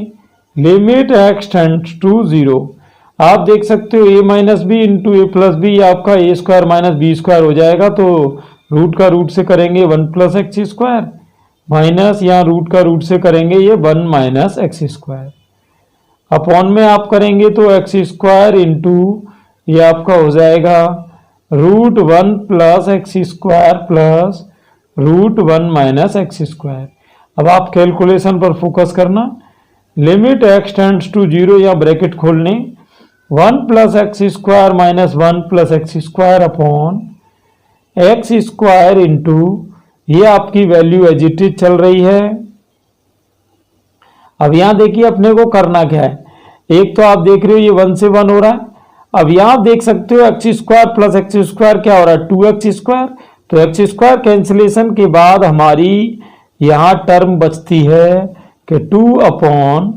लिमिट x टेंड्स टू 0। आप देख सकते हो a - b × a + b आपका a² - b² हो जाएगा, तो रूट का रूट से करेंगे 1 + x² माइनस यहाँ रूट का रूट से करेंगे ये 1 - x²। अपॉन में आप करेंगे तो x² इंटू ये आपका हो जाएगा √1 + x² प्लस √1 - x²। अब आप कैलकुलेशन पर फोकस करना, लिमिट x टेंड्स टू 0 या ब्रैकेट खोलने 1 + x² minus 1 + x² upon x² into ये आपकी वैल्यू एज इट इज चल रही है। अब यहां देखिए अपने को करना क्या है, एक तो आप देख रहे हो ये 1 से 1 हो रहा है। अब यहां देख सकते हो x² प्लस x² क्या हो रहा है 2x², तो x² कैंसिलेशन के बाद हमारी यहां टर्म बचती है कि 2/√1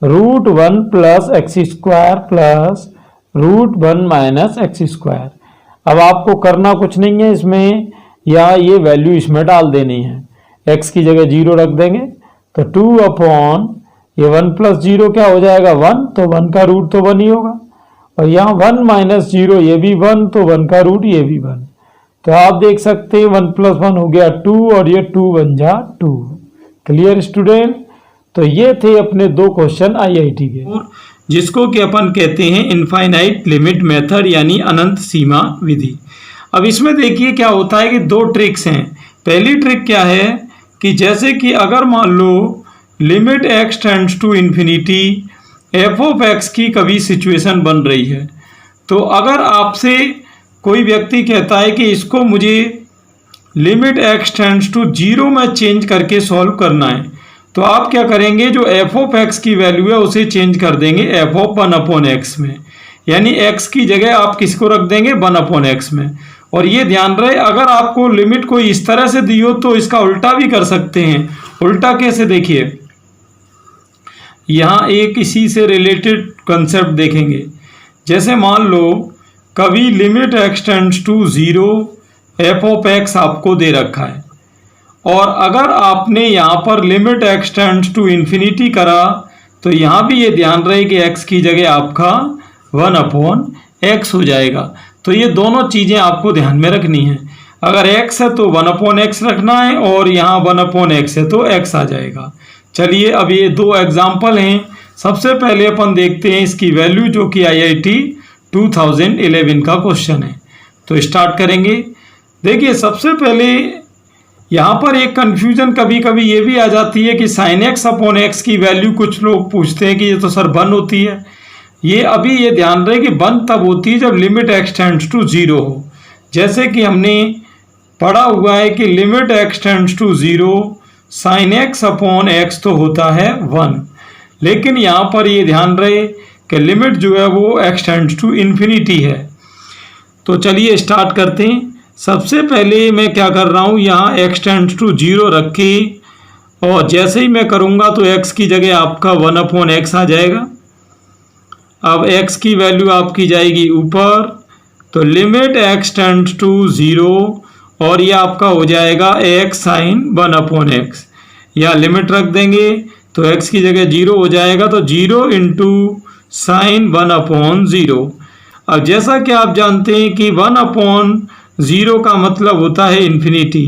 + x² प्लस √1 - x²। अब आपको करना कुछ नहीं है इसमें, या ये वैल्यू इसमें डाल देनी है, x की जगह 0 रख देंगे, तो 2/, ये 1 + 0 क्या हो जाएगा 1, तो 1 का रूट तो 1 ही होगा, और यहाँ 1 - 0 ये भी 1, तो 1 का रूट ये भी 1। तो आप देख सकते हैं 1 + 1 हो गया 2, और ये 2 बन जा 2। Clear student? तो ये थे अपने 2 क्वेश्चन IIT के, जिसको कि अपन कहते हैं इनफाइनाइट लिमिट मेथड यानी अनंत सीमा विधि। अब इसमें देखिए क्या होता है कि 2 ट्रिक्स हैं। पहली ट्रिक क्या है कि जैसे कि अगर मान लो limit x tends to infinity f(x) की कभी सिचुएशन बन रही है, तो अगर आपसे कोई व्यक्ति कहता है कि इसको मुझे लिमिट x टेंड्स टू 0 में चेंज करके सॉल्व करना है, तो आप क्या करेंगे, जो f(x) की वैल्यू है उसे चेंज कर देंगे f(1/x) में, यानी x की जगह आप किसको रख देंगे 1/x में। और ये ध्यान रहे अगर आपको लिमिट कोई इस तरह से दी हो तो इसका उल्टा भी कर सकते हैं। उल्टा कैसे, देखिए यहाँ एक इसी से रिलेटेड कंसेप्ट देखेंगे। जैसे मान लो कभी limit x tends to 0 f(x) आपको दे रखा है, और अगर आपने यहाँ पर limit x tends to infinity करा, तो यहाँ भी ये ध्यान रहे कि x की जगह आपका 1/x हो जाएगा। तो ये दोनों चीज़ें आपको ध्यान में रखनी है, अगर x है तो 1/x रखना है, और यहाँ 1/x है तो x आ जाएगा। चलिए अब ये 2 एग्जाम्पल हैं। सबसे पहले अपन देखते हैं इसकी वैल्यू, जो कि IIT 2011 का क्वेश्चन है। तो स्टार्ट करेंगे। देखिए सबसे पहले यहाँ पर एक कन्फ्यूजन कभी कभी ये भी आ जाती है कि sin x/x की वैल्यू कुछ लोग पूछते हैं कि ये तो सर 1 होती है। ये अभी ये ध्यान रहे कि 1 तब होती है जब लिमिट x टेंड्स टू 0 हो। जैसे कि हमने पढ़ा हुआ है कि limit x tends to 0 sin x/x तो होता है 1, लेकिन यहाँ पर ये ध्यान रहे कि लिमिट जो है वो x टेंड्स टू इन्फिनिटी है। तो चलिए स्टार्ट करते हैं। सबसे पहले मैं क्या कर रहा हूँ, यहाँ x टेंड्स टू 0 रख के, और जैसे ही मैं करूँगा तो x की जगह आपका 1/x आ जाएगा। अब x की वैल्यू आपकी जाएगी ऊपर, तो लिमिट x टेंड्स टू 0, और ये आपका हो जाएगा x sin 1/x, या लिमिट रख देंगे तो x की जगह 0 हो जाएगा, तो 0 × sin 1/0। अब जैसा कि आप जानते हैं कि 1/0 का मतलब होता है इन्फिनिटी,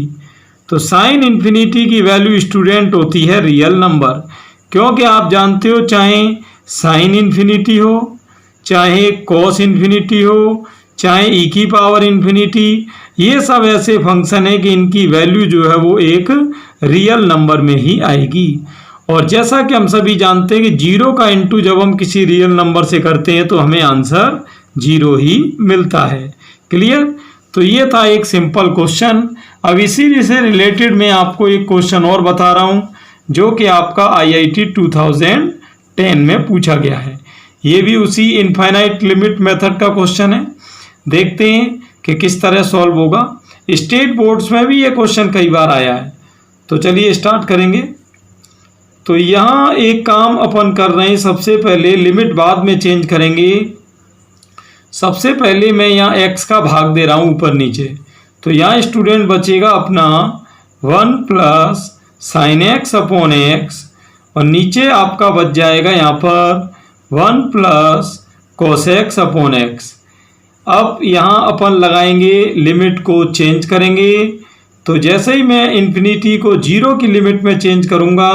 तो साइन इन्फिनिटी की वैल्यू स्टूडेंट होती है रियल नंबर, क्योंकि आप जानते हो चाहे साइन इन्फिनिटी हो, चाहे कॉस इन्फिनिटी हो, चाहे e⁻∞, ये सब ऐसे फंक्शन है कि इनकी वैल्यू जो है वो एक रियल नंबर में ही आएगी। और जैसा कि हम सभी जानते हैं कि 0 का इंटू जब हम किसी रियल नंबर से करते हैं तो हमें आंसर 0 ही मिलता है। क्लियर? तो ये था एक सिंपल क्वेश्चन। अब इसी से रिलेटेड मैं आपको एक क्वेश्चन और बता रहा हूँ जो कि आपका IIT 2010 में पूछा गया है। ये भी उसी इनफाइनाइट लिमिट मेथड का क्वेश्चन है। देखते हैं कि किस तरह सॉल्व होगा। स्टेट बोर्ड्स में भी ये क्वेश्चन कई बार आया है। तो चलिए स्टार्ट करेंगे। तो यहाँ एक काम अपन कर रहे हैं, सबसे पहले लिमिट बाद में चेंज करेंगे। सबसे पहले मैं यहाँ x का भाग दे रहा हूँ ऊपर नीचे। तो यहाँ स्टूडेंट बचेगा अपना 1 plus sign x upon x, और नीचे आपका बच जाएगा यहाँ पर 1 plus cos x upon x. अब यहाँ अपन लगाएंगे, लिमिट को चेंज करेंगे। तो जैसे ही मैं इन्फिनिटी को 0 की लिमिट में चेंज करूँगा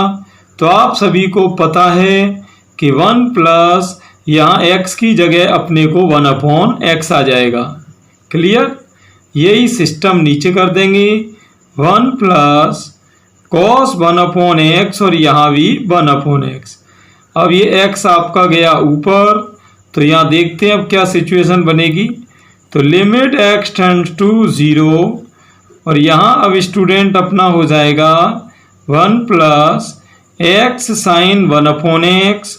तो आप सभी को पता है कि 1 प्लस यहाँ x की जगह अपने को 1 अपॉन x आ जाएगा। क्लियर? यही सिस्टम नीचे कर देंगे, 1 प्लस कॉस 1 अपॉन एक्स, और यहाँ भी 1 अपॉन एक्स। अब ये x आपका गया ऊपर। तो यहाँ देखते हैं अब क्या सिचुएशन बनेगी। तो लिमिट x टेंड्स टू 0, और यहाँ अब स्टूडेंट अपना हो जाएगा 1 plus x sine 1 upon x,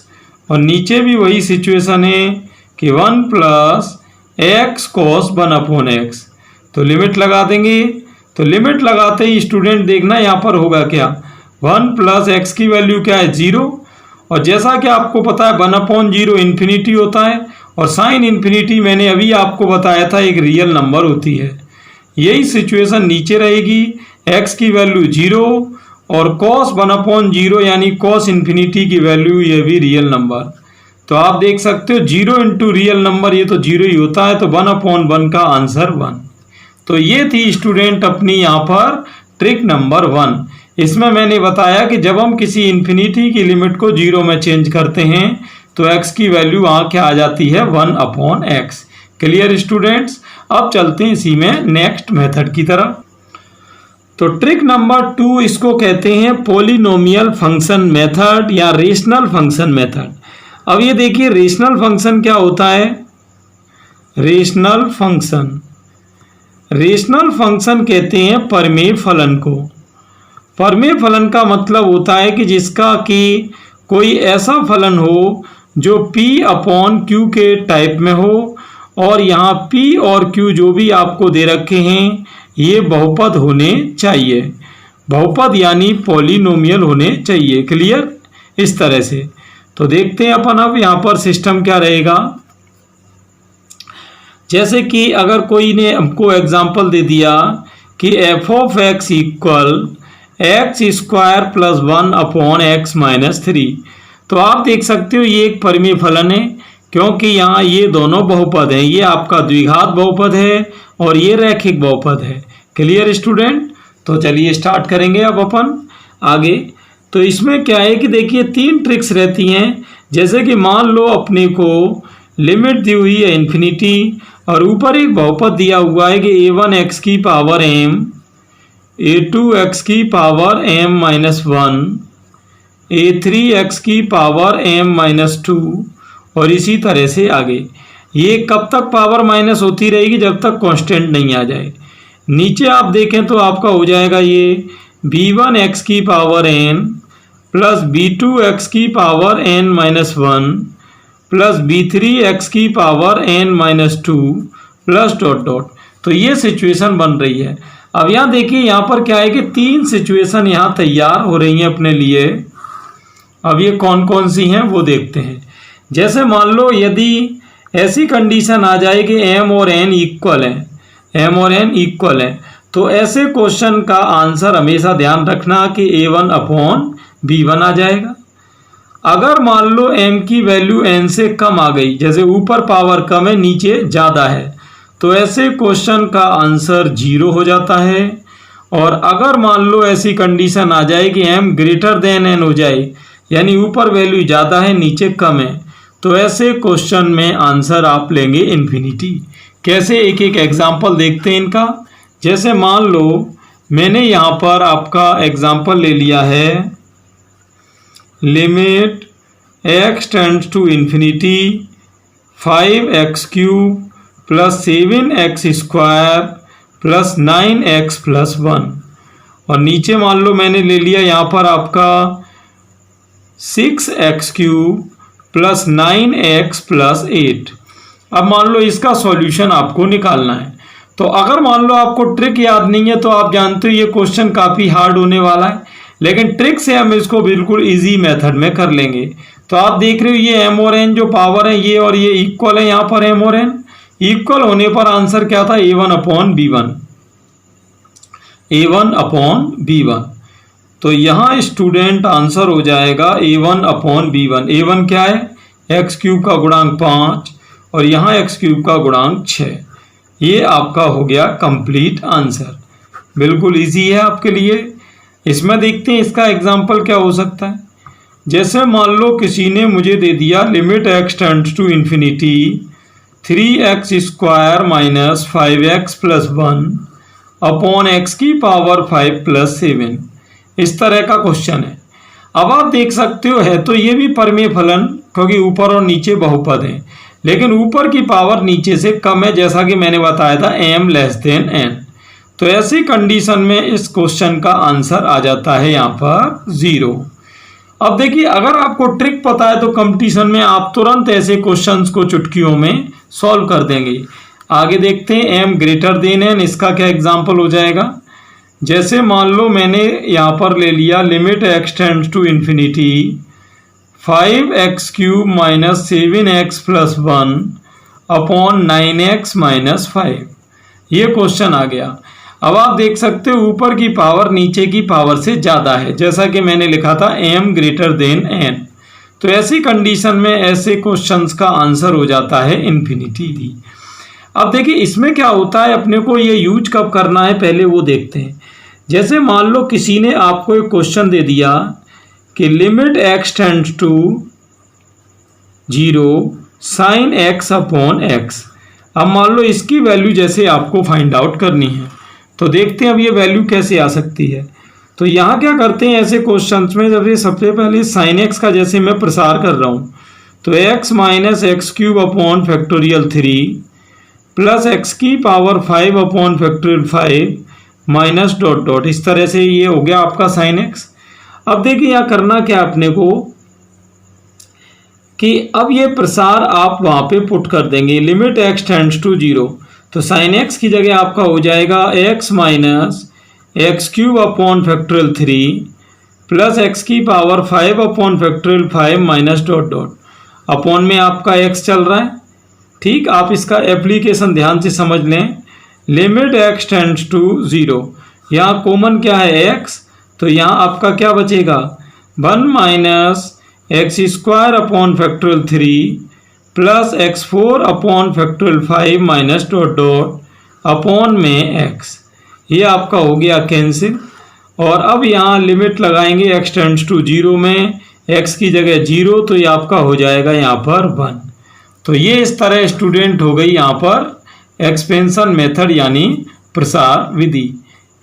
और नीचे भी वही सिचुएशन है कि 1 plus x cos 1 upon x. तो लिमिट लगा देंगे। तो लिमिट लगाते ही स्टूडेंट देखना यहाँ पर होगा क्या, 1 प्लस एक्स की वैल्यू क्या है 0, और जैसा कि आपको पता है 1 अपॉन 0 इन्फिनिटी होता है, और साइन इन्फिनिटी मैंने अभी आपको बताया था एक रियल नंबर होती है। यही सिचुएशन नीचे रहेगी, x की वैल्यू 0 और cos 1 अपॉन 0 यानी cos इन्फिनिटी की वैल्यू ये भी रियल नंबर। तो आप देख सकते हो 0 इंटू रियल नंबर, ये तो 0 ही होता है, तो 1 अपॉन 1 का आंसर 1। तो ये थी स्टूडेंट अपनी यहाँ पर ट्रिक नंबर 1। इसमें मैंने बताया कि जब हम किसी इन्फिनिटी की लिमिट को 0 में चेंज करते हैं तो x की वैल्यू वहाँ क्या आ जाती है 1 अपॉन x। Clear students? अब चलते हैं इसी में नेक्स्ट मेथड की तरफ। तो ट्रिक नंबर 2 इसको कहते हैं पॉलिनोमियल फंक्शन मेथड या रेशनल फंक्शन मेथड। अब ये देखिए रेशनल फंक्शन क्या होता है। रेशनल फंक्शन कहते हैं परिमेय फलन को। परिमेय फलन का मतलब होता है कि जिसका कि कोई ऐसा फलन हो जो p अपॉन q के टाइप में हो, और यहाँ p और q जो भी आपको दे रखे हैं ये बहुपद होने चाहिए। बहुपद यानी पॉलिनोमियल होने चाहिए। क्लियर? इस तरह से। तो देखते हैं अपन अब यहाँ पर सिस्टम क्या रहेगा। जैसे कि अगर कोई ने हमको एग्जांपल दे दिया कि f of x equal x square plus 1 upon x minus 3, तो आप देख सकते हो ये एक परिमेय फलन है, क्योंकि यहाँ ये दोनों बहुपद हैं। ये आपका द्विघात बहुपद है और ये रैखिक बहुपद है। Clear student? तो चलिए स्टार्ट करेंगे अब अपन आगे। तो इसमें क्या है कि देखिए 3 ट्रिक्स रहती हैं। जैसे कि मान लो अपने को लिमिट दी हुई है इन्फिनिटी, और ऊपर एक बहुपद दिया हुआ है कि a1x की पावर m, a2x की पावर m माइनस 1, a3x की पावर m माइनस 2, और इसी तरह से आगे। ये कब तक पावर माइनस होती रहेगी? जब तक कांस्टेंट नहीं आ जाए। नीचे आप देखें तो आपका हो जाएगा ये b1x की पावर n प्लस b2x की power n minus 1 plus b3x की power n minus 2 plus dot dot. तो ये सिचुएशन बन रही है। अब यहाँ देखिए यहाँ पर क्या है कि 3 सिचुएशन यहाँ तैयार हो रही हैं अपने लिए। अब ये कौन कौन सी हैं वो देखते हैं। जैसे मान लो यदि ऐसी कंडीशन आ जाए कि m और n इक्वल है, तो ऐसे क्वेश्चन का आंसर हमेशा ध्यान रखना कि a1 अपॉन b1 आ जाएगा। अगर मान लो m की वैल्यू n से कम आ गई, जैसे ऊपर पावर कम है नीचे ज़्यादा है, तो ऐसे क्वेश्चन का आंसर 0 हो जाता है। और अगर मान लो ऐसी कंडीशन आ जाए कि m ग्रेटर देन n हो जाए, यानी ऊपर वैल्यू ज़्यादा है नीचे कम है, तो ऐसे क्वेश्चन में आंसर आप लेंगे इन्फिनिटी। कैसे? एक एक एग्जाम्पल देखते हैं इनका। जैसे मान लो मैंने यहाँ पर आपका एग्जाम्पल ले लिया है limit x tends to infinity 5x³ plus 7x² plus 9x plus 1, और नीचे मान लो मैंने ले लिया यहाँ पर आपका 6x³ प्लस 9x प्लस 8। अब मान लो इसका सॉल्यूशन आपको निकालना है। तो अगर मान लो आपको ट्रिक याद नहीं है तो आप जानते हो ये क्वेश्चन काफ़ी हार्ड होने वाला है, लेकिन ट्रिक से हम इसको बिल्कुल इजी मेथड में कर लेंगे। तो आप देख रहे हो ये m और n जो पावर है ये और ये इक्वल है, यहाँ पर m और n इक्वल होने पर आंसर क्या था, a1/b1, a1/b1। तो यहाँ स्टूडेंट आंसर हो जाएगा a1/b1। a1 क्या है, x³ का गुणांक 5 और यहाँ x³ का गुणांक 6। ये आपका हो गया कंप्लीट आंसर, बिल्कुल इजी है आपके लिए। इसमें देखते हैं इसका एग्जाम्पल क्या हो सकता है। जैसे मान लो किसी ने मुझे दे दिया limit x tends to infinity 3x² minus 5x plus 1 upon x की पावर 5 प्लस 7, इस तरह का क्वेश्चन है। अब आप देख सकते हो है तो ये भी परमेय फलन, क्योंकि ऊपर और नीचे बहुपद हैं, लेकिन ऊपर की पावर नीचे से कम है, जैसा कि मैंने बताया था m n। तो ऐसी कंडीशन में इस क्वेश्चन का आंसर आ जाता है यहाँ पर 0। अब देखिए अगर आपको ट्रिक पता है तो कंपटीशन में आप तुरंत ऐसे क्वेश्चंस को चुटकियों में सॉल्व कर देंगे। आगे देखते हैं m n, इसका क्या एग्जाम्पल हो जाएगा। जैसे मान लो मैंने यहाँ पर ले लिया limit x tends to infinity 5x³ minus 7x plus 1 upon 9x minus 5, ये क्वेश्चन आ गया। अब आप देख सकते हो ऊपर की पावर नीचे की पावर से ज़्यादा है, जैसा कि मैंने लिखा था m>n। तो ऐसी कंडीशन में ऐसे क्वेश्चंस का आंसर हो जाता है इन्फिनिटी। अब देखिए इसमें क्या होता है, अपने को ये यूज कब करना है पहले वो देखते हैं। जैसे मान लो किसी ने आपको एक क्वेश्चन दे दिया कि limit x tends to 0 sin x upon x। अब मान लो इसकी वैल्यू जैसे आपको फाइंड आउट करनी है, तो देखते हैं अब ये वैल्यू कैसे आ सकती है। तो यहाँ क्या करते हैं ऐसे क्वेश्चंस में, जब ये सबसे पहले sin x का जैसे मैं प्रसार कर रहा हूँ तो x minus x³ upon factorial 3 plus x की power 5 upon factorial 5 minus dot dot, इस तरह से ये हो गया आपका sin x। अब देखिए यहाँ करना क्या अपने को कि अब ये प्रसार आप वहाँ पे पुट कर देंगे लिमिट x टेंड्स टू 0, तो sin x की जगह आपका हो जाएगा x minus x³ upon factorial 3 plus x की power 5 upon factorial 5 minus dot dot, upon में आपका x चल रहा है। ठीक, आप इसका एप्लीकेशन ध्यान से समझ लें। लिमिट x टेंड्स टू 0, यहाँ कॉमन क्या है x, तो यहाँ आपका क्या बचेगा 1 minus x² upon factorial 3 plus x4 upon factorial 5 minus dot dot upon में x, ये आपका हो गया कैंसिल। और अब यहाँ लिमिट लगाएंगे x टेंड्स टू 0 में, x की जगह 0, तो ये आपका हो जाएगा यहाँ पर 1। तो ये इस तरह स्टूडेंट हो गई यहाँ पर एक्सपेंशन मेथड यानी प्रसार विधि।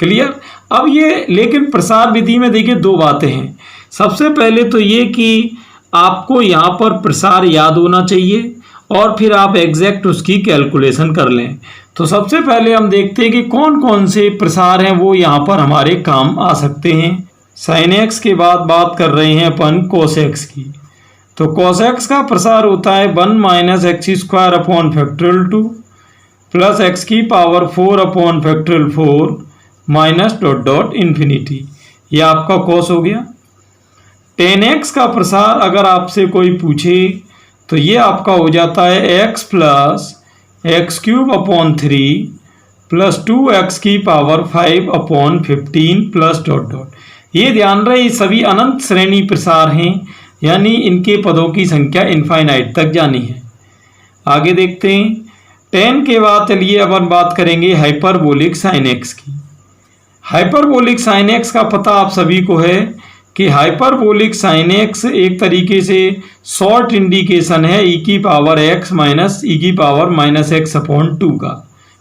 क्लियर। अब ये लेकिन प्रसार विधि में देखिए दो बातें हैं। सबसे पहले तो ये कि आपको यहाँ पर प्रसार याद होना चाहिए और फिर आप एग्जैक्ट उसकी कैलकुलेशन कर लें। तो सबसे पहले हम देखते हैं कि कौन कौन से प्रसार हैं वो यहाँ पर हमारे काम आ सकते हैं। साइन एक्स के बाद बात कर रहे हैं अपन कोस एक्स की। तो कोस एक्स का प्रसार होता है 1 minus x square upon factorial 2 plus x की power 4 upon factorial 4 minus dot dot infinity. ये आपका कोस हो गया। टेन एक्स का प्रसार अगर आपसे कोई पूछे तो ये आपका हो जाता है x plus x cube upon 3 plus 2x की power 5 upon 15 plus dot dot. ये ध्यान रहे ये सभी अनंत श्रेणी प्रसार हैं, यानी इनके पदों की संख्या इनफाइनाइट तक जानी है। आगे देखते हैं 10 के बाद चलिए अपन बात करेंगे हाइपरबोलिक साइन एक्स की। हाइपरबोलिक साइन एक्स का पता आप सभी को है कि हाइपरबोलिक साइन एक्स एक तरीके से शॉर्ट इंडिकेशन है ई की पावर एक्स माइनस ई की पावर माइनस एक्स अपॉन 2 का।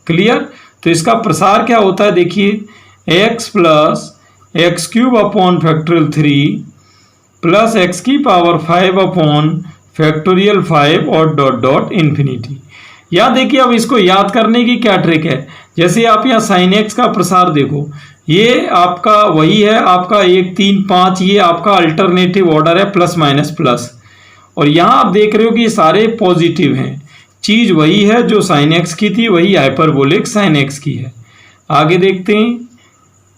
क्लियर। तो इसका प्रसार क्या होता है देखिए x plus x cube upon factorial 3 plus x की पावर 5 अपॉन फैक्टोरियल 5 और डॉट डॉट इन्फिनिटी। याद देखिए अब इसको याद करने की क्या ट्रिक है। जैसे आप यहाँ साइन एक्स का प्रसार देखो, ये आपका वही है, आपका 1 3 5, ये आपका अल्टरनेटिव ऑर्डर है प्लस माइनस प्लस। और यहाँ आप देख रहे हो कि ये सारे पॉजिटिव हैं, चीज़ वही है जो साइन एक्स की थी, वही हाइपरबोलिक साइन एक्स की है। आगे देखते हैं,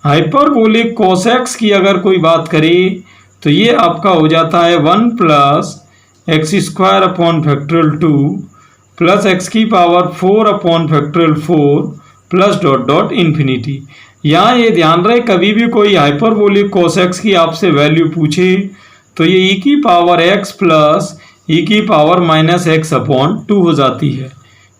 हाइपरबोलिक कॉस एक्स की अगर कोई बात करें तो ये आपका हो जाता है 1 plus x square upon factorial 2 plus x की power 4 upon factorial 4 plus dot dot infinity. यहाँ ये ध्यान रहे, कभी भी कोई हाइपरबोलिक कॉस एक्स की आपसे वैल्यू पूछे तो ये ई की पावर एक्स प्लस ई की पावर माइनस एक्स अपॉन 2 हो जाती है।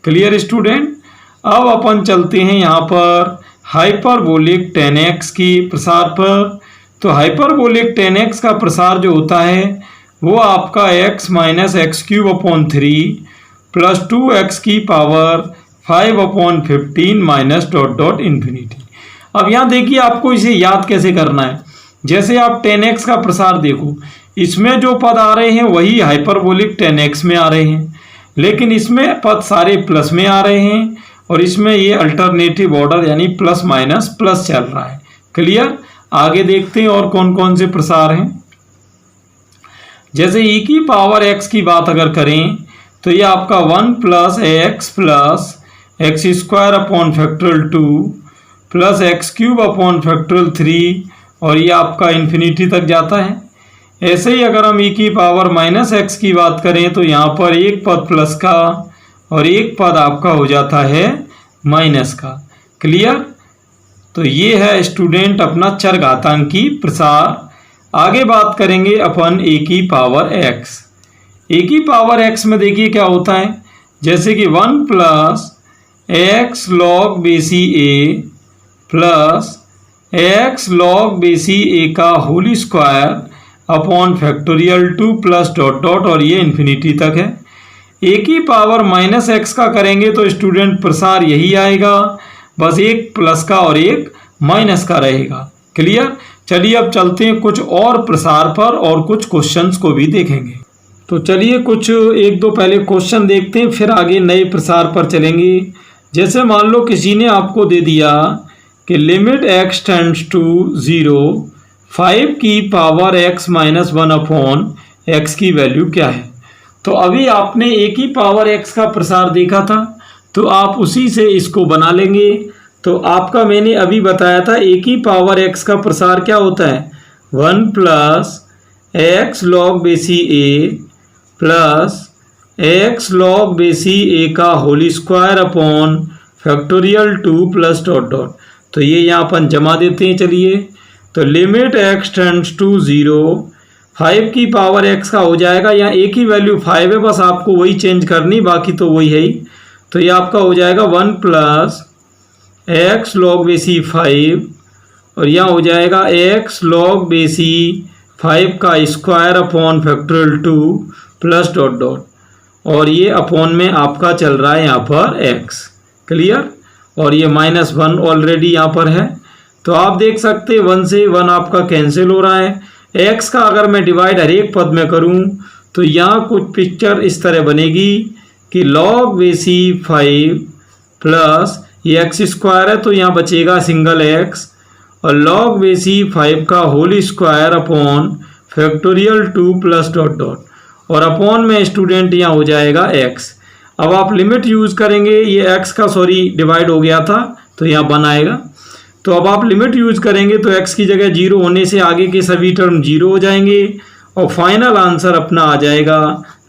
Clear student. अब अपन चलते हैं यहाँ पर हाइपरबोलिक tan x की प्रसार पर। तो हाइपरबोलिक tan x का प्रसार जो होता है वो आपका x minus x cube upon 3 plus 2x की power 5 upon 15 minus dot dot infinity. अब यहाँ देखिए आपको इसे याद कैसे करना है। जैसे आप tan x का प्रसार देखो, इसमें जो पद आ रहे हैं वही हाइपरबोलिक tan x में आ रहे हैं, लेकिन इसमें पद सारे प्लस में आ रहे हैं और इसमें ये अल्टरनेटिव ऑर्डर यानी प्लस माइनस प्लस चल रहा है। क्लियर। आगे देखते हैं और कौन कौन से प्रसार हैं। जैसे e की पावर x की बात अगर करें तो ये आपका 1 plus x square upon factorial 2 plus x cube upon factorial 3 और ये आपका इन्फिनिटी तक जाता है। ऐसे ही अगर हम e की पावर माइनस एक्स की बात करें तो यहाँ पर एक पद प्लस का और एक पद आपका हो जाता है माइनस का। क्लियर। तो ये है स्टूडेंट अपना चरघातांकी प्रसार। आगे बात करेंगे अपन ए की पावर एक्स। ए की पावर एक्स में देखिए क्या होता है, जैसे कि 1 plus x log base e A plus x log base e a का whole square upon factorial 2 plus dot dot और ये इन्फिनिटी तक है। ए की पावर माइनस एक्स का करेंगे तो स्टूडेंट प्रसार यही आएगा, बस एक प्लस का और एक माइनस का रहेगा। क्लियर। चलिए अब चलते हैं कुछ और प्रसार पर और कुछ क्वेश्चंस को भी देखेंगे। तो चलिए कुछ एक दो पहले क्वेश्चन देखते हैं, फिर आगे नए प्रसार पर चलेंगे। जैसे मान लो किसी ने आपको दे दिया कि लिमिट x टेंड्स टू 0 5 की power x minus 1 upon x की वैल्यू क्या है। तो अभी आपने ए की पावर x का प्रसार देखा था, तो आप उसी से इसको बना लेंगे। तो आपका मैंने अभी बताया था ए की पावर x का प्रसार क्या होता है, 1 plus x log base e A plus x log base e a का whole square upon factorial 2 plus dot dot. तो ये यहाँ अपन जमा देते हैं। चलिए, तो लिमिट x टेंड्स टू 0 5 की पावर x का हो जाएगा, यहाँ a की वैल्यू 5 है, बस आपको वही चेंज करनी, बाकी तो वही है ही। तो ये आपका हो जाएगा 1 प्लस एक्स लॉग बेसी 5 और यहाँ हो जाएगा एक्स लॉग बेसी 5 का square upon factorial 2 plus dot dot और ये अपॉन में आपका चल रहा है यहाँ पर x। क्लियर। और ये -1 ऑलरेडी यहाँ पर है, तो आप देख सकते हैं 1 से 1 आपका कैंसिल हो रहा है। x का अगर मैं डिवाइड हर एक पद में करूं तो यहाँ कुछ पिक्चर इस तरह बनेगी कि log बेसी 5 प्लस ये एक्स स्क्वायर है तो यहाँ बचेगा सिंगल x और log बेसी 5 का whole square upon factorial 2 plus dot dot और अपॉन में स्टूडेंट यहाँ हो जाएगा x। अब आप लिमिट यूज़ करेंगे, ये x का डिवाइड हो गया था तो यहाँ 1 आएगा। तो अब आप लिमिट यूज करेंगे तो x की जगह 0 होने से आगे के सभी टर्म 0 हो जाएंगे और फाइनल आंसर अपना आ जाएगा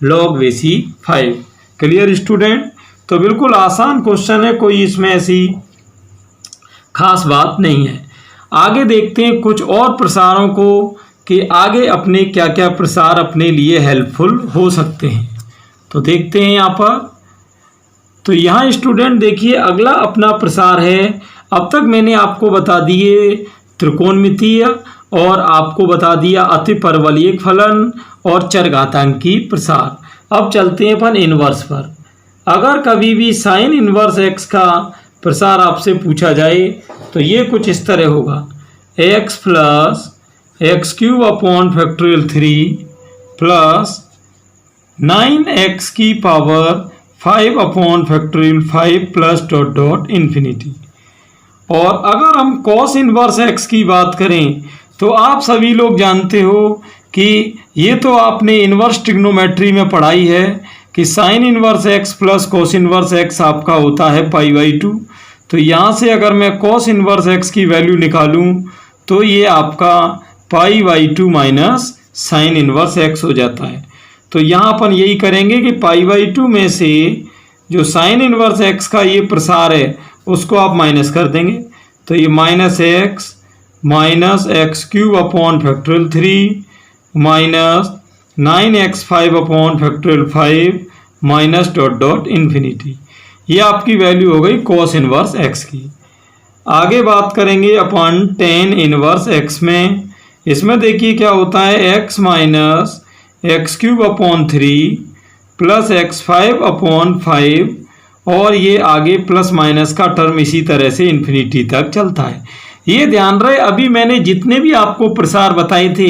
log बेसी 5। Clear student. तो बिल्कुल आसान क्वेश्चन है, कोई इसमें ऐसी खास बात नहीं है। आगे देखते हैं कुछ और प्रसारों को कि आगे अपने क्या क्या प्रसार अपने लिए हेल्पफुल हो सकते हैं। तो देखते हैं यहाँ पर। तो यहाँ स्टूडेंट देखिए अगला अपना प्रसार है, अब तक मैंने आपको बता दिए त्रिकोणमितीय और आपको बता दिया अतिपरवलयिक फलन और चरघातांकी प्रसार। अब चलते हैं अपन इनवर्स पर। अगर कभी भी साइन इनवर्स x का प्रसार आपसे पूछा जाए तो ये कुछ इस तरह होगा, x plus x cube upon factorial 3 plus 9x की power 5 upon factorial 5 plus dot dot infinity. और अगर हम कॉस इनवर्स एक्स की बात करें तो आप सभी लोग जानते हो कि ये तो आपने इनवर्स ट्रिग्नोमेट्री में पढ़ाई है कि sine inverse x plus cos inverse x आपका होता है π/2। तो यहाँ से अगर मैं कॉस इनवर्स एक्स की वैल्यू निकालूं तो ये आपका π/2 माइनस साइन इनवर्स एक्स हो जाता है। तो यहाँ अपन यही करेंगे कि π/2 में से जो साइन इनवर्स एक्स का ये प्रसार है उसको आप माइनस कर देंगे। तो ये -x upon factorial 3 minus 9x5 upon factorial 5 minus dot dot infinity. ये आपकी वैल्यू हो गई कॉस इनवर्स एक्स की। आगे बात करेंगे अपन टेन इनवर्स एक्स में। इसमें देखिए क्या होता है, x minus x³ upon 3 plus x5 upon 5 और ये आगे प्लस माइनस का टर्म इसी तरह से इन्फिनिटी तक चलता है। ये ध्यान रहे अभी मैंने जितने भी आपको प्रसार बताए थे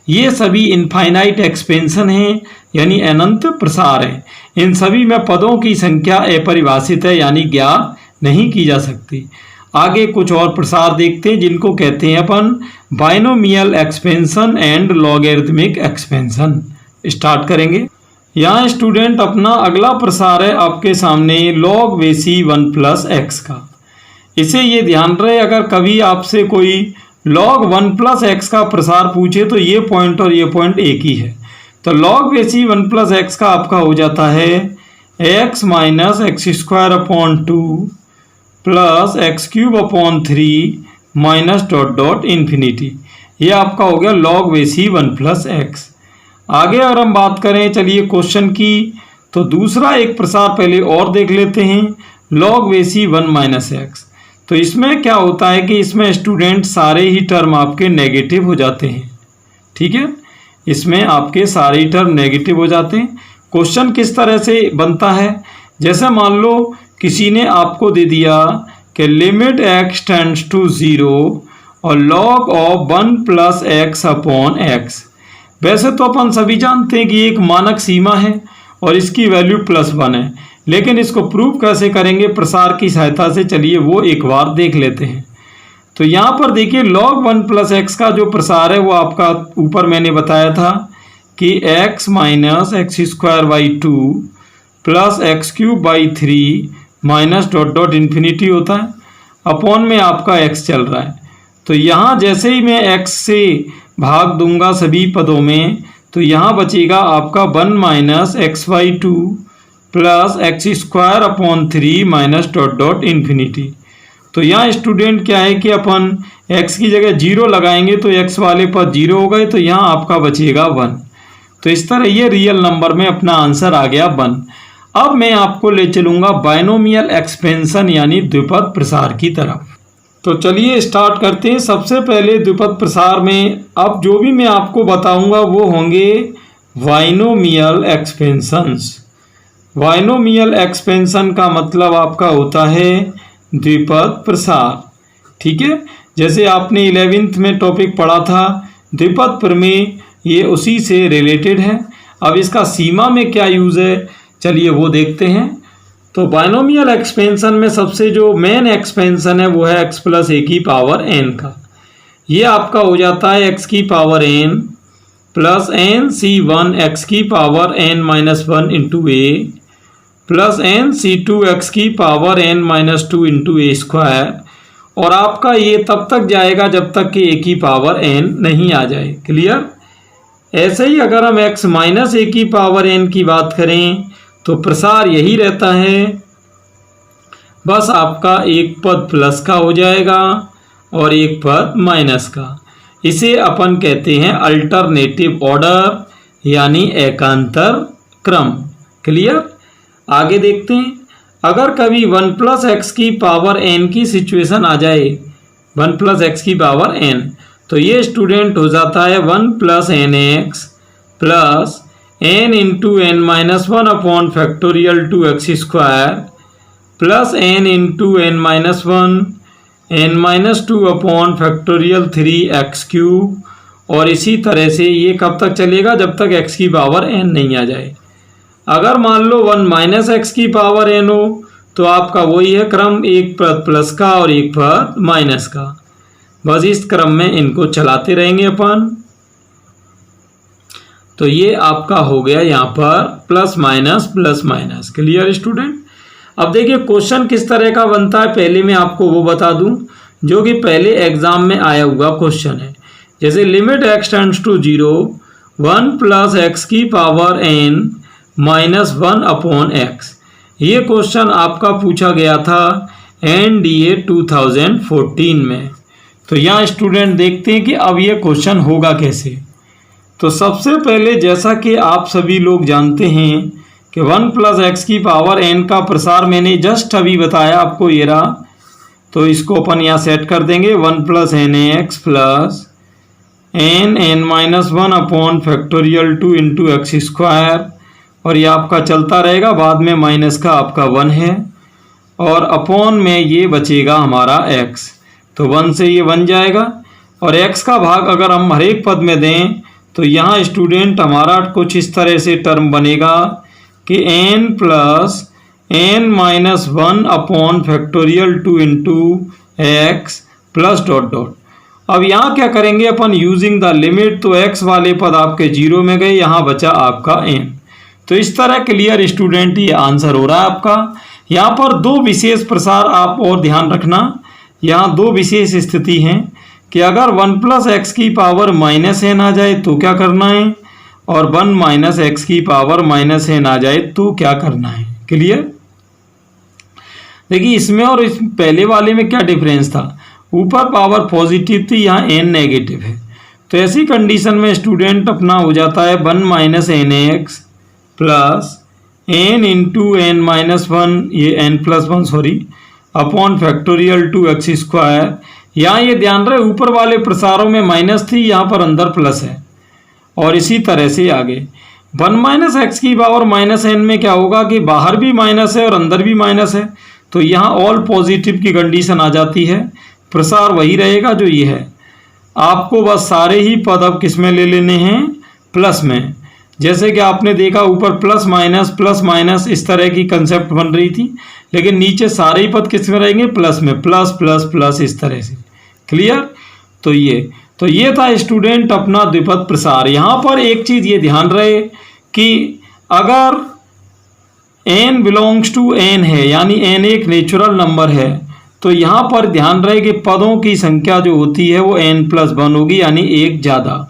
ये सभी इनफाइनाइट एक्सपेंशन हैं, यानी अनंत प्रसार हैं। इन सभी में पदों की संख्या अपरिभाषित है, यानी ज्ञात नहीं की जा सकती। आगे कुछ और प्रसार देखते हैं जिनको कहते हैं अपन binomial expansion and logarithmic expansion. Start करेंगे। यहाँ स्टूडेंट अपना अगला प्रसार है आपके सामने log बेसी 1 प्लस एक्स का। इसे ये ध्यान रहे अगर कभी आपसे कोई log 1 प्लस एक्स का प्रसार पूछे तो ये पॉइंट और ये पॉइंट एक ही है। तो log बेसी 1 प्लस एक्स का आपका हो जाता है x minus x² upon 2 plus x³ upon 3 minus dot dot infinity. ये आपका हो गया log बेसी 1 प्लस एक्स। आगे अगर हम बात करें चलिए क्वेश्चन की, तो दूसरा एक प्रसार पहले और देख लेते हैं log बेसी 1 माइनस एक्स। तो इसमें क्या होता है कि इसमें स्टूडेंट सारे ही टर्म आपके नेगेटिव हो जाते हैं। ठीक है, इसमें आपके सारे ही टर्म नेगेटिव हो जाते हैं। क्वेश्चन किस तरह से बनता है, जैसे मान लो किसी ने आपको दे दिया कि लिमिट x टेंड्स टू 0 और log of 1 plus x upon x. वैसे तो अपन सभी जानते हैं कि एक मानक सीमा है और इसकी वैल्यू +1 है, लेकिन इसको प्रूव कैसे करेंगे प्रसार की सहायता से, चलिए वो एक बार देख लेते हैं। तो यहाँ पर देखिए log 1 प्लस एक्स का जो प्रसार है वो आपका ऊपर मैंने बताया था कि x minus x² 2 plus x³ 3 minus dot dot infinity होता है, अपॉन में आपका x चल रहा है। तो यहाँ जैसे ही मैं x से भाग दूंगा सभी पदों में तो यहाँ बचेगा आपका 1 minus x/2 plus x² upon 3 minus dot dot infinity. तो यहाँ स्टूडेंट क्या है कि अपन x की जगह 0 लगाएंगे तो x वाले पद 0 हो गए, तो यहाँ आपका बचेगा 1। तो इस तरह ये रियल नंबर में अपना आंसर आ गया 1। अब मैं आपको ले चलूँगा बाइनोमियल एक्सपेंशन यानी द्विपद प्रसार की तरफ। तो चलिए स्टार्ट करते हैं। सबसे पहले द्विपद प्रसार में अब जो भी मैं आपको बताऊंगा वो होंगे बाइनोमियल एक्सपेंशंस। बाइनोमियल एक्सपेंशन का मतलब आपका होता है द्विपद प्रसार। ठीक है, जैसे आपने 11th में टॉपिक पढ़ा था द्विपद प्रमेय, ये उसी से रिलेटेड है। अब इसका सीमा में क्या यूज़ है चलिए वो देखते हैं। तो बाइनोमियल एक्सपेंशन में सबसे जो मेन एक्सपेंशन है वो है x प्लस a की पावर n का। ये आपका हो जाता है x की power n plus nc1 x की power n minus 1 into a plus nc2 x की power n minus 2 into a square. और आपका ये तब तक जाएगा जब तक कि a की पावर n नहीं आ जाए। क्लियर। ऐसे ही अगर हम x माइनस a की पावर n की बात करें तो प्रसार यही रहता है, बस आपका एक पद प्लस का हो जाएगा और एक पद माइनस का। इसे अपन कहते हैं अल्टरनेटिव ऑर्डर यानी एकांतर क्रम। क्लियर। आगे देखते हैं, अगर कभी 1 प्लस एक्स की पावर n की सिचुएशन आ जाए, 1 प्लस एक्स की पावर n, तो ये स्टूडेंट हो जाता है 1 plus nx plus n into n minus 1 upon factorial 2x² plus n into n minus 1 n minus 2 upon factorial 3x³ और इसी तरह से ये कब तक चलेगा जब तक x की पावर n नहीं आ जाए। अगर मान लो 1 माइनस एक्स की पावर n हो तो आपका वही है क्रम, एक पद प्लस का और एक पद माइनस का। बस इस क्रम में इनको चलाते रहेंगे अपन। तो ये आपका हो गया यहाँ पर प्लस माइनस। Clear student? अब देखिए क्वेश्चन किस तरह का बनता है, पहले मैं आपको वो बता दूं जो कि पहले एग्जाम में आया हुआ क्वेश्चन है। जैसे limit x tends to 0 1 plus x की power n minus 1 upon x। ये क्वेश्चन आपका पूछा गया था NDA 2014 में। तो यहाँ स्टूडेंट देखते हैं कि अब ये क्वेश्चन होगा कैसे। तो सबसे पहले जैसा कि आप सभी लोग जानते हैं कि 1 प्लस एक्स की पावर n का प्रसार मैंने जस्ट अभी बताया आपको, ये रहा। तो इसको अपन यहाँ सेट कर देंगे 1 plus n x plus n minus 1 upon factorial 2 into x square, और ये आपका चलता रहेगा, बाद में माइनस का आपका 1 है और अपॉन में ये बचेगा हमारा x। तो 1 से ये बन जाएगा और x का भाग अगर हम हर एक पद में दें तो यहाँ स्टूडेंट हमारा कुछ इस तरह से टर्म बनेगा कि n plus n minus 1 upon factorial 2 into x plus dot dot. अब यहाँ क्या करेंगे अपन, यूजिंग द लिमिट, तो x वाले पद आपके 0 में गए, यहाँ बचा आपका n। तो इस तरह क्लियर स्टूडेंट ये आंसर हो रहा है आपका। यहाँ पर दो विशेष प्रसार आप और ध्यान रखना, यहाँ दो विशेष स्थिति हैं कि अगर 1 प्लस एक्स की पावर माइनस एन आ जाए तो क्या करना है, और 1 माइनस एक्स की पावर माइनस एन आ जाए तो क्या करना है। क्लियर? देखिए इसमें और इस पहले वाले में क्या डिफरेंस था, ऊपर पावर पॉजिटिव थी, यहाँ एन नेगेटिव है। तो ऐसी कंडीशन में स्टूडेंट अपना हो जाता है 1 minus n x plus n into n minus 1, ये n plus 1 sorry, upon factorial 2 x square. यहाँ ये ध्यान रहे ऊपर वाले प्रसारों में माइनस थी, यहाँ पर अंदर प्लस है, और इसी तरह से आगे 1 माइनस एक्स की पावर माइनस एन में क्या होगा कि बाहर भी माइनस है और अंदर भी माइनस है, तो यहाँ ऑल पॉजिटिव की कंडीशन आ जाती है, प्रसार वही रहेगा जो ये है। आपको बस सारे ही पद अब किस में ले लेने हैं, प्लस में। जैसे कि आपने देखा ऊपर प्लस माइनस इस तरह की कंसेप्ट बन रही थी, लेकिन नीचे सारे ही पद किस में रहेंगे, प्लस में, प्लस प्लस प्लस इस तरह से। क्लियर? तो ये था स्टूडेंट अपना द्विपद प्रसार। यहाँ पर एक चीज़ ये ध्यान रहे कि अगर n बिलोंग्स टू n है, यानी n एक नेचुरल नंबर है, तो यहाँ पर ध्यान रहे कि पदों की संख्या जो होती है वो n प्लस 1 होगी, यानी एक ज़्यादा।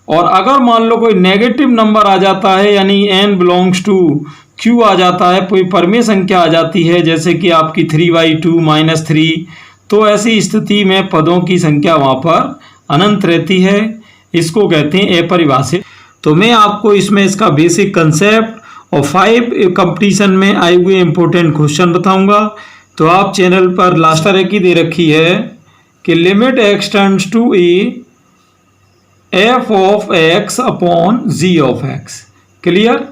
और अगर मान लो कोई नेगेटिव नंबर आ जाता है, यानी n बिलोंग्स टू q आ जाता है, कोई परमेय संख्या आ जाती है, जैसे कि आपकी 3/2 माइनस 3, तो ऐसी स्थिति में पदों की संख्या वहाँ पर अनंत रहती है। इसको कहते हैं अपरिभाषित। तो मैं आपको इसमें इसका बेसिक कंसेप्ट और 5 कंपटीशन में आए हुए इंपॉर्टेंट क्वेश्चन बताऊंगा। तो आप चैनल पर लास्ट तरह की दे रखी है कि limit x tends to a f of x upon g of x। Clear?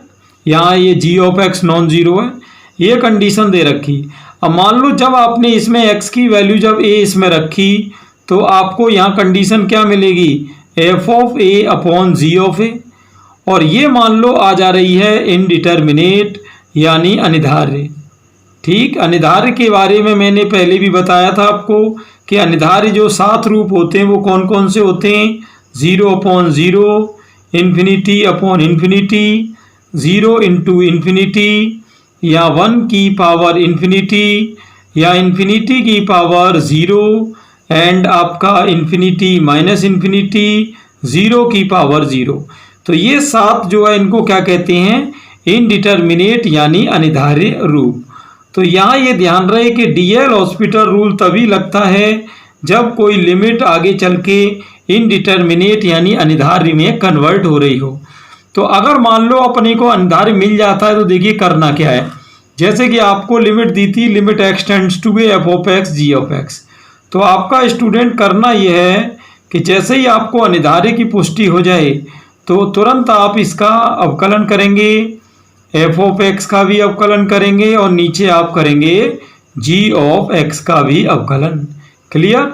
यहाँ ये g of x non zero है, ये कंडीशन दे रखी। अब मान लो जब आपने इसमें x की वैल्यू जब a इसमें रखी तो आपको यहाँ कंडीशन क्या मिलेगी, f of a upon g of a, और ये मान लो आ जा रही है इनडिटर्मिनेट यानी अनिधार्य। ठीक, अनिधार्य के बारे में मैंने पहले भी बताया था आपको कि अनिधार्य जो 7 रूप होते हैं वो कौन कौन से होते हैं, 0 upon 0, infinity upon infinity, 0 into infinity, या 1 की पावर इन्फिनिटी, या इन्फिनिटी की पावर 0, एंड आपका इन्फिनिटी माइनस इन्फिनिटी, 0 की पावर 0। तो ये 7 जो है इनको क्या कहते हैं, इनडिटर्मिनेट यानी अनिधार्य रूप। तो यहाँ ये ध्यान रहे कि डीएल हॉस्पिटल रूल तभी लगता है जब कोई लिमिट आगे चल के इनडिटर्मिनेट यानी अनिधार्य में कन्वर्ट हो रही हो। तो अगर मान लो अपने को अनिधार्य मिल जाता है तो देखिए करना क्या है। जैसे कि आपको लिमिट दी थी limit x tends to a f of x g of x, तो आपका स्टूडेंट करना यह है कि जैसे ही आपको अनिधार्य की पुष्टि हो जाए तो तुरंत आप इसका अवकलन करेंगे, f ऑफ x का भी अवकलन करेंगे और नीचे आप करेंगे g ऑफ x का भी अवकलन। क्लियर?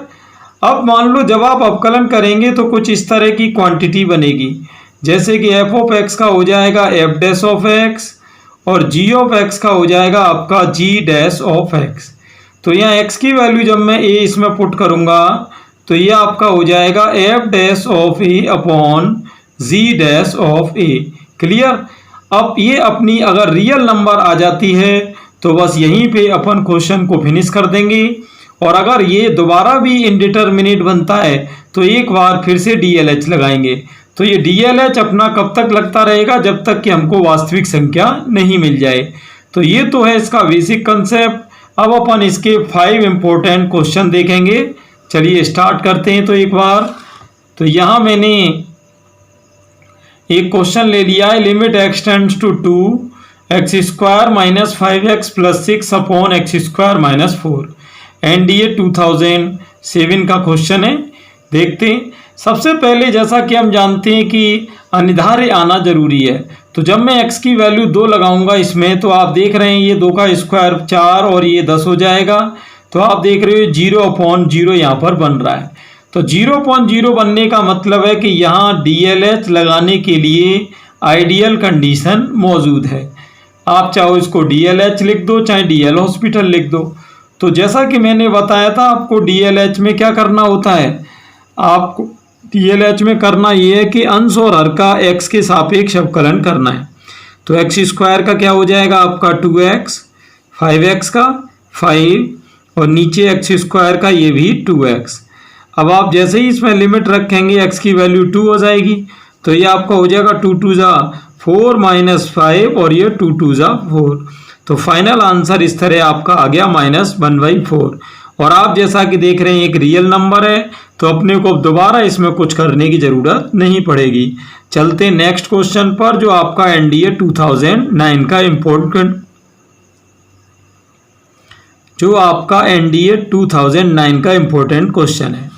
अब मान लो जब आप अवकलन करेंगे तो कुछ इस तरह की क्वांटिटी बनेगी, जैसे कि f ऑफ x का हो जाएगा f डैश ऑफ x, और g ऑफ x का हो जाएगा आपका g डैश ऑफ x। तो यहाँ x की वैल्यू जब मैं a इसमें पुट करूँगा तो ये आपका हो जाएगा f dash of a upon g dash of a। Clear. अब ये अपनी अगर रियल नंबर आ जाती है तो बस यहीं पे अपन क्वेश्चन को फिनिश कर देंगे। और अगर ये दोबारा भी इनडिटरमिनेट बनता है तो एक बार फिर से DLH लगाएंगे। तो ये DLH अपना कब तक लगता रहेगा, जब तक कि हमको वास्तविक संख्या नहीं मिल जाए। तो ये तो है इसका बेसिक कंसेप्ट। अब अपन इसके 5 इंपॉर्टेंट क्वेश्चन देखेंगे। चलिए स्टार्ट करते हैं। तो एक बार तो यहाँ मैंने एक क्वेश्चन ले लिया है, limit x tends to 2x square minus 5x plus 6 upon x square minus 4। NDA 2007 का क्वेश्चन है। देखते हैं। सबसे पहले जैसा कि हम जानते हैं कि अनिर्धार्य आना जरूरी है। तो जब मैं x की वैल्यू 2 लगाऊंगा इसमें, तो आप देख रहे हैं ये 2 का स्क्वायर 4 और ये 10 हो जाएगा। तो आप देख रहे हो 0/0 यहाँ पर बन रहा है। तो 0/0 बनने का मतलब है कि यहाँ DLH लगाने के लिए आइडियल कंडीशन मौजूद है। आप चाहो इसको DLH लिख दो, चाहे DL हॉस्पिटल लिख दो। तो जैसा कि मैंने बताया था आपको DLH में क्या करना होता है, आपको DLH में करना ये है कि अंश और हर का x के सापेक्ष अवकलन करना है। तो एक्स स्क्वायर का क्या हो जाएगा आपका 2x, 5x का 5 और नीचे एक्स स्क्वायर का ये भी 2x। अब आप जैसे ही इसमें लिमिट रखेंगे x की वैल्यू 2 हो जाएगी। तो ये आपका हो जाएगा 2 2 जा 4 माइनस 5 और ये 2 2 जा 4। तो फाइनल आंसर इस तरह आपका आ गया -1/4। और आप जैसा कि देख रहे हैं एक रियल नंबर है, तो अपने को दोबारा इसमें कुछ करने की ज़रूरत नहीं पड़ेगी। चलते नेक्स्ट क्वेश्चन पर, जो आपका NDA 2009 का इम्पोर्टेंट क्वेश्चन है।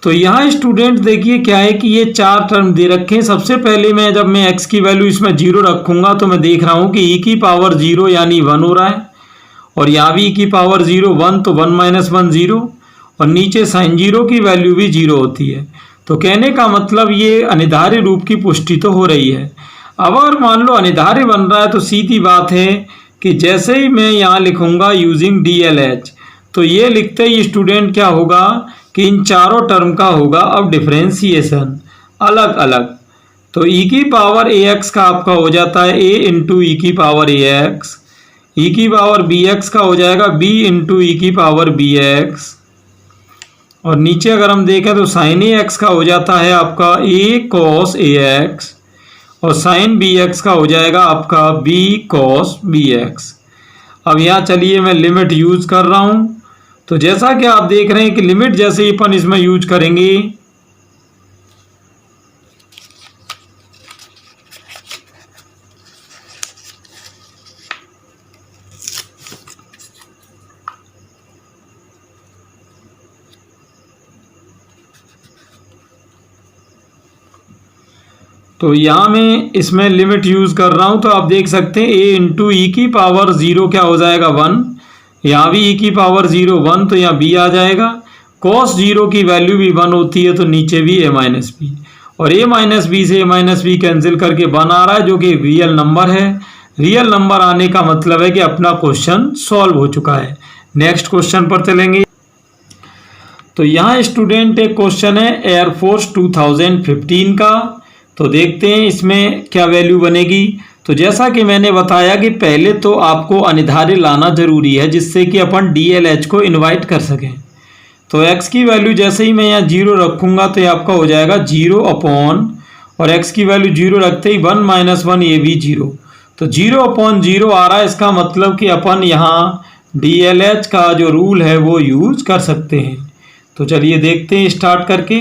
तो यहाँ स्टूडेंट देखिए क्या है कि ये 4 टर्म दे रखे हैं। सबसे पहले मैं जब मैं x की वैल्यू इसमें 0 रखूंगा तो मैं देख रहा हूँ कि e की पावर 0 यानी 1 हो रहा है, और यहाँ भी e की पावर 0 1 तो 1 - 1 0, और नीचे sin 0 की वैल्यू भी 0 होती है। तो कहने का मतलब ये अनिर्धार्य रूप की पुष्टि तो हो रही है। अब अगर मान लो अनिर्धार्य बन रहा है तो सीधी बात है कि जैसे ही मैं यहाँ लिखूंगा यूजिंग DLH, तो ये लिखते ही स्टूडेंट क्या होगा कि इन चारों टर्म का होगा अब डिफरेंशिएशन अलग अलग। तो e की पावर ax का आपका हो जाता है a इंटू ई की पावर ax, e की पावर bx का हो जाएगा b इंटू ई की पावर bx, और नीचे अगर हम देखें तो साइन ax का हो जाता है आपका a cos ax, और साइन bx का हो जाएगा आपका b cos bx। अब यहाँ चलिए मैं लिमिट यूज कर रहा हूँ। तो जैसा कि आप देख रहे हैं कि लिमिट जैसे ही अपन इसमें यूज करेंगे तो यहाँ मैं इसमें लिमिट यूज कर रहा हूँ। तो आप देख सकते हैं a इंटू ई की पावर 0 क्या हो जाएगा 1, यहाँ भी e की पावर 0 1, तो यहाँ b आ जाएगा। cos 0 की वैल्यू भी 1 होती है, तो नीचे भी a माइनस बी, और a माइनस बी से a माइनस बी कैंसिल करके 1 आ रहा है, जो कि रियल नंबर है। रियल नंबर आने का मतलब है कि अपना क्वेश्चन सॉल्व हो चुका है। नेक्स्ट क्वेश्चन पर चलेंगे। तो यहाँ स्टूडेंट एक क्वेश्चन है एयरफोर्स 2015 का। तो देखते हैं इसमें क्या वैल्यू बनेगी। तो जैसा कि मैंने बताया कि पहले तो आपको अनिर्धार्य लाना जरूरी है, जिससे कि अपन DLH को इनवाइट कर सकें। तो x की वैल्यू जैसे ही मैं यहाँ 0 रखूंगा तो ये आपका हो जाएगा 0 अपॉन, और x की वैल्यू 0 रखते ही 1 - 1 ये भी 0, तो 0/0 आ रहा है। इसका मतलब कि अपन यहाँ DLH का जो रूल है वो यूज कर सकते हैं। तो चलिए देखते हैं स्टार्ट करके।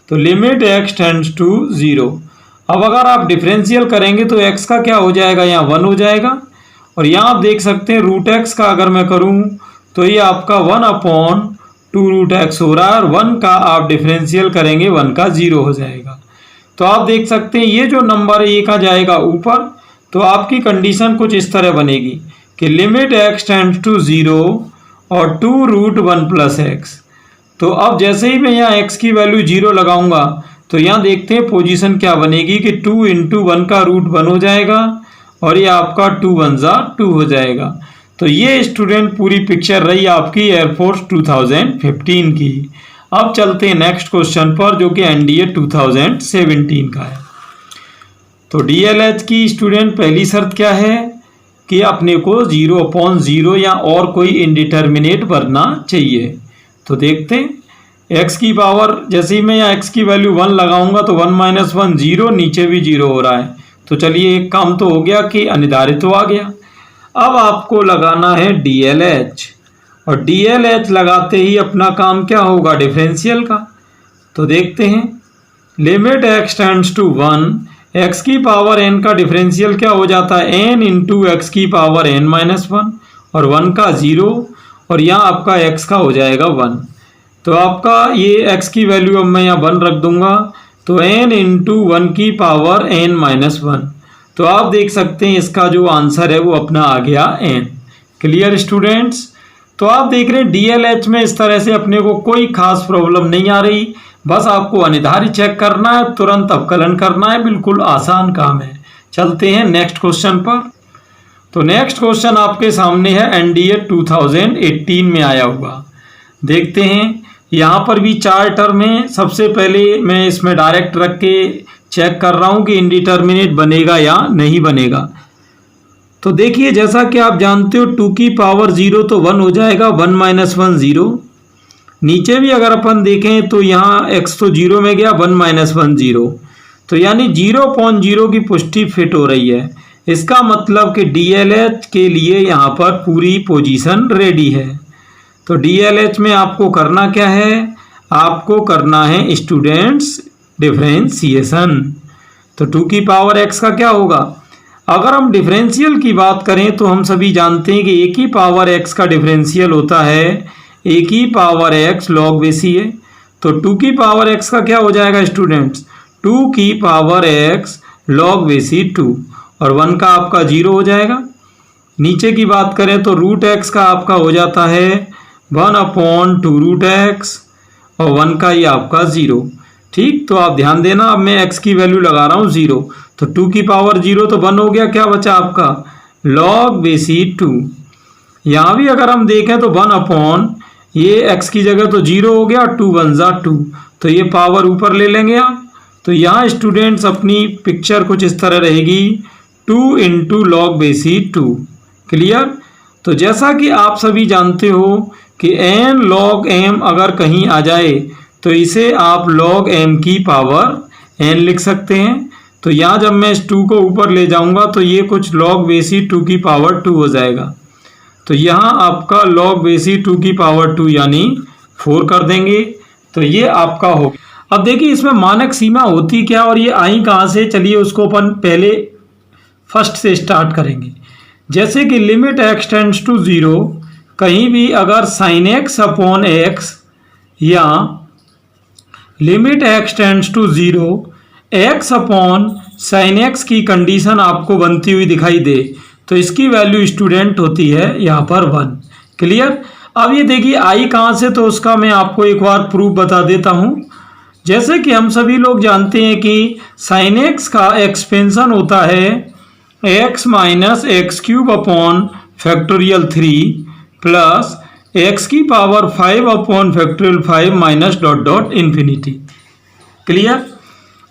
तो लिमिट x टेंड्स टू 0। अब अगर आप डिफरेंशियल करेंगे तो x का क्या हो जाएगा, यहाँ 1 हो जाएगा, और यहाँ आप देख सकते हैं √x का अगर मैं करूँ तो ये आपका 1/2√x हो रहा है, और 1 का आप डिफरेंशियल करेंगे 1 का 0 हो जाएगा। तो आप देख सकते हैं ये जो नंबर है ये का जाएगा ऊपर। तो आपकी कंडीशन कुछ इस तरह बनेगी कि लिमिट x टेंड्स टू 0 और 2√1 + x। तो अब जैसे ही मैं यहाँ x की वैल्यू 0 लगाऊंगा तो यहाँ देखते हैं पोजीशन क्या बनेगी कि 2 × 1 का √1 हो जाएगा, और ये आपका 2 1 जा 2 हो जाएगा। तो ये स्टूडेंट पूरी पिक्चर रही आपकी एयरफोर्स 2015 की। अब चलते हैं नेक्स्ट क्वेश्चन पर जो कि एनडीए 2017 का है। तो डीएलएच की स्टूडेंट पहली शर्त क्या है कि अपने को 0/0 या और कोई इंडिटर्मिनेट भरना चाहिए। तो देखते हैं x की पावर, जैसे ही मैं यहाँ x की वैल्यू 1 लगाऊंगा तो 1 - 1 0, नीचे भी 0 हो रहा है। तो चलिए एक काम तो हो गया कि अनिर्धारित तो आ गया। अब आपको लगाना है DLH, और DLH लगाते ही अपना काम क्या होगा, डिफरेंशियल का। तो देखते हैं limit x tends to 1, x की पावर n का डिफरेंशियल क्या हो जाता है, n इंटू x की पावर n-1, और 1 का 0, और यहाँ आपका x का हो जाएगा 1। तो आपका ये x की वैल्यू अब मैं यहाँ 1 रख दूंगा, तो n इंटू 1 की पावर n-1। तो आप देख सकते हैं इसका जो आंसर है वो अपना आ गया n। Clear students? तो आप देख रहे हैं DLH में इस तरह से अपने को कोई खास प्रॉब्लम नहीं आ रही, बस आपको अनिर्धारित चेक करना है, तुरंत अवकलन करना है, बिल्कुल आसान काम है। चलते हैं नेक्स्ट क्वेश्चन पर। तो नेक्स्ट क्वेश्चन आपके सामने है एनडीए 2018 में आया हुआ। देखते हैं यहाँ पर भी 4 टर्म है। सबसे पहले मैं इसमें डायरेक्ट रख के चेक कर रहा हूँ कि इंडिटर्मिनेट बनेगा या नहीं बनेगा। तो देखिए जैसा कि आप जानते हो 2 की पावर 0 तो 1 हो जाएगा, 1 - 1 0। नीचे भी अगर अपन देखें तो यहाँ x तो 0 में गया, 1 - 1 0, तो यानी 0/0 की पुष्टि फिट हो रही है। इसका मतलब कि DLH के लिए यहाँ पर पूरी पोजीशन रेडी है। तो DLH में आपको करना क्या है, आपको करना है स्टूडेंट्स डिफरेंशिएशन। तो 2 की पावर x का क्या होगा, अगर हम डिफरेंशियल की बात करें तो हम सभी जानते हैं कि a की पावर x का डिफरेंशियल होता है a की पावर x log बेसी है। तो 2 की पावर x का क्या हो जाएगा स्टूडेंट्स, 2 की पावर x log बेसी 2, और 1 का आपका 0 हो जाएगा। नीचे की बात करें तो रूट x का आपका हो जाता है 1/2√x, और 1 का ये आपका 0। ठीक, तो आप ध्यान देना, अब मैं x की वैल्यू लगा रहा हूँ 0, तो 2 की पावर 0 तो 1 हो गया, क्या बचा आपका log बेसी 2। यहाँ भी अगर हम देखें तो 1/, ये x की जगह तो 0 हो गया, 2 1 जा 2, तो ये पावर ऊपर ले लेंगे आप। तो यहाँ स्टूडेंट्स अपनी पिक्चर कुछ इस तरह रहेगी, 2 इंटू log बेसी 2। क्लियर? तो जैसा कि आप सभी जानते हो कि n log m अगर कहीं आ जाए तो इसे आप log m की पावर n लिख सकते हैं। तो यहाँ जब मैं इस 2 को ऊपर ले जाऊंगा तो ये कुछ log बेसी 2 की पावर 2 हो जाएगा। तो यहाँ आपका log बेसी 2 की पावर 2 यानी 4 कर देंगे, तो ये आपका हो। अब देखिए इसमें मानक सीमा होती क्या और ये आई कहाँ से, चलिए उसको अपन पहले फर्स्ट से स्टार्ट करेंगे। जैसे कि लिमिट x टेंड्स टू 0, कहीं भी अगर sin x/x या limit x tends to 0 x/sin x की कंडीशन आपको बनती हुई दिखाई दे तो इसकी वैल्यू स्टूडेंट होती है यहाँ पर 1। क्लियर? अब ये देखिए आई कहाँ से, तो उसका मैं आपको एक बार प्रूफ बता देता हूँ। जैसे कि हम सभी लोग जानते हैं कि sin x का एक्सपेंशन होता है x - x³ प्लस x की पावर 5/5 माइनस .. क्लियर?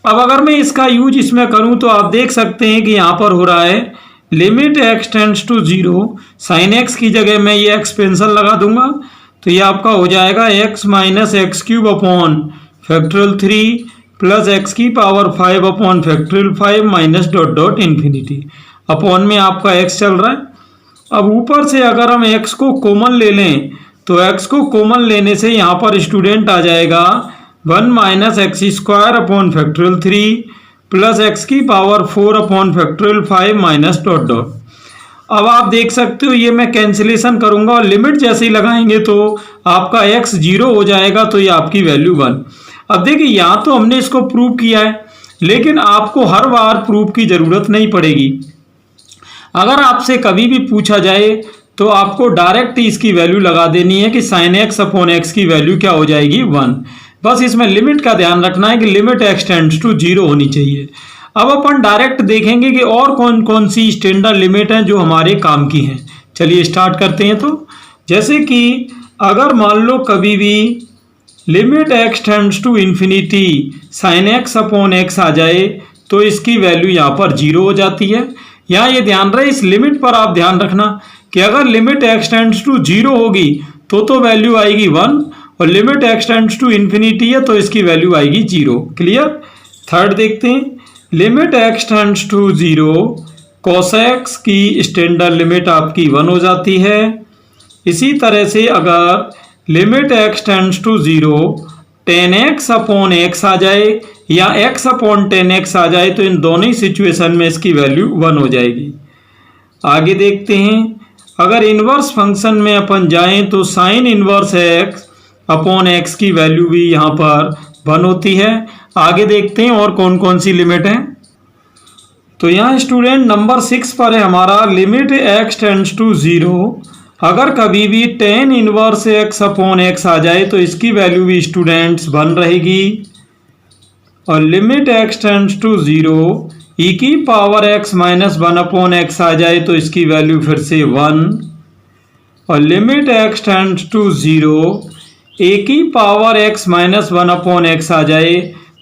अब अगर मैं इसका यूज इसमें करूं तो आप देख सकते हैं कि यहाँ पर हो रहा है limit x tends to 0, sin x की जगह मैं ये एक्सपेंशन लगा दूंगा, तो ये आपका हो जाएगा x - x³ प्लस x की पावर 5/5 माइनस .. अपॉन में आपका x चल रहा है। अब ऊपर से अगर हम x को कॉमन ले लें तो x को कॉमन लेने से यहाँ पर स्टूडेंट आ जाएगा 1 - x² प्लस x की पावर 4/5 माइनस .. अब आप देख सकते हो ये मैं कैंसिलेशन करूंगा और लिमिट जैसे ही लगाएंगे तो आपका x 0 हो जाएगा, तो ये आपकी वैल्यू 1। अब देखिए यहाँ तो हमने इसको प्रूव किया है, लेकिन आपको हर बार प्रूफ की ज़रूरत नहीं पड़ेगी। अगर आपसे कभी भी पूछा जाए तो आपको डायरेक्ट इसकी वैल्यू लगा देनी है कि sin x/x की वैल्यू क्या हो जाएगी 1। बस इसमें लिमिट का ध्यान रखना है कि लिमिट x टेंड्स टू 0 होनी चाहिए। अब अपन डायरेक्ट देखेंगे कि और कौन कौन सी स्टैंडर्ड लिमिट हैं जो हमारे काम की हैं। चलिए स्टार्ट करते हैं। तो जैसे कि अगर मान लो कभी भी limit x tends to infinity sine x upon x आ जाए तो इसकी वैल्यू यहाँ पर 0 हो जाती है। यहाँ ये ध्यान रहे, इस लिमिट पर आप ध्यान रखना कि अगर लिमिट x टेंड्स टू 0 होगी तो वैल्यू आएगी 1, और limit x tends to infinity है तो इसकी वैल्यू आएगी 0। क्लियर। थर्ड देखते हैं, limit x tends to 0 cos x की स्टैंडर्ड लिमिट आपकी 1 हो जाती है। इसी तरह से अगर limit x tends to 0 tan x upon x आ जाए या x अपॉन tan x आ जाए तो इन दोनों ही सिचुएशन में इसकी वैल्यू 1 हो जाएगी। आगे देखते हैं, अगर इन्वर्स फंक्शन में अपन जाएं तो sign inverse x upon x की वैल्यू भी यहाँ पर 1 होती है। आगे देखते हैं और कौन कौन सी लिमिट हैं। तो यहाँ स्टूडेंट नंबर 6 पर है हमारा लिमिट x टेंड्स टू 0 अगर कभी भी tan inverse x upon x आ जाए तो इसकी वैल्यू भी स्टूडेंट्स 1 रहेगी। और limit x tends to 0 e की power x minus 1 upon x आ जाए तो इसकी वैल्यू फिर से 1। और limit x tends to 0 a की power x minus 1 upon x आ जाए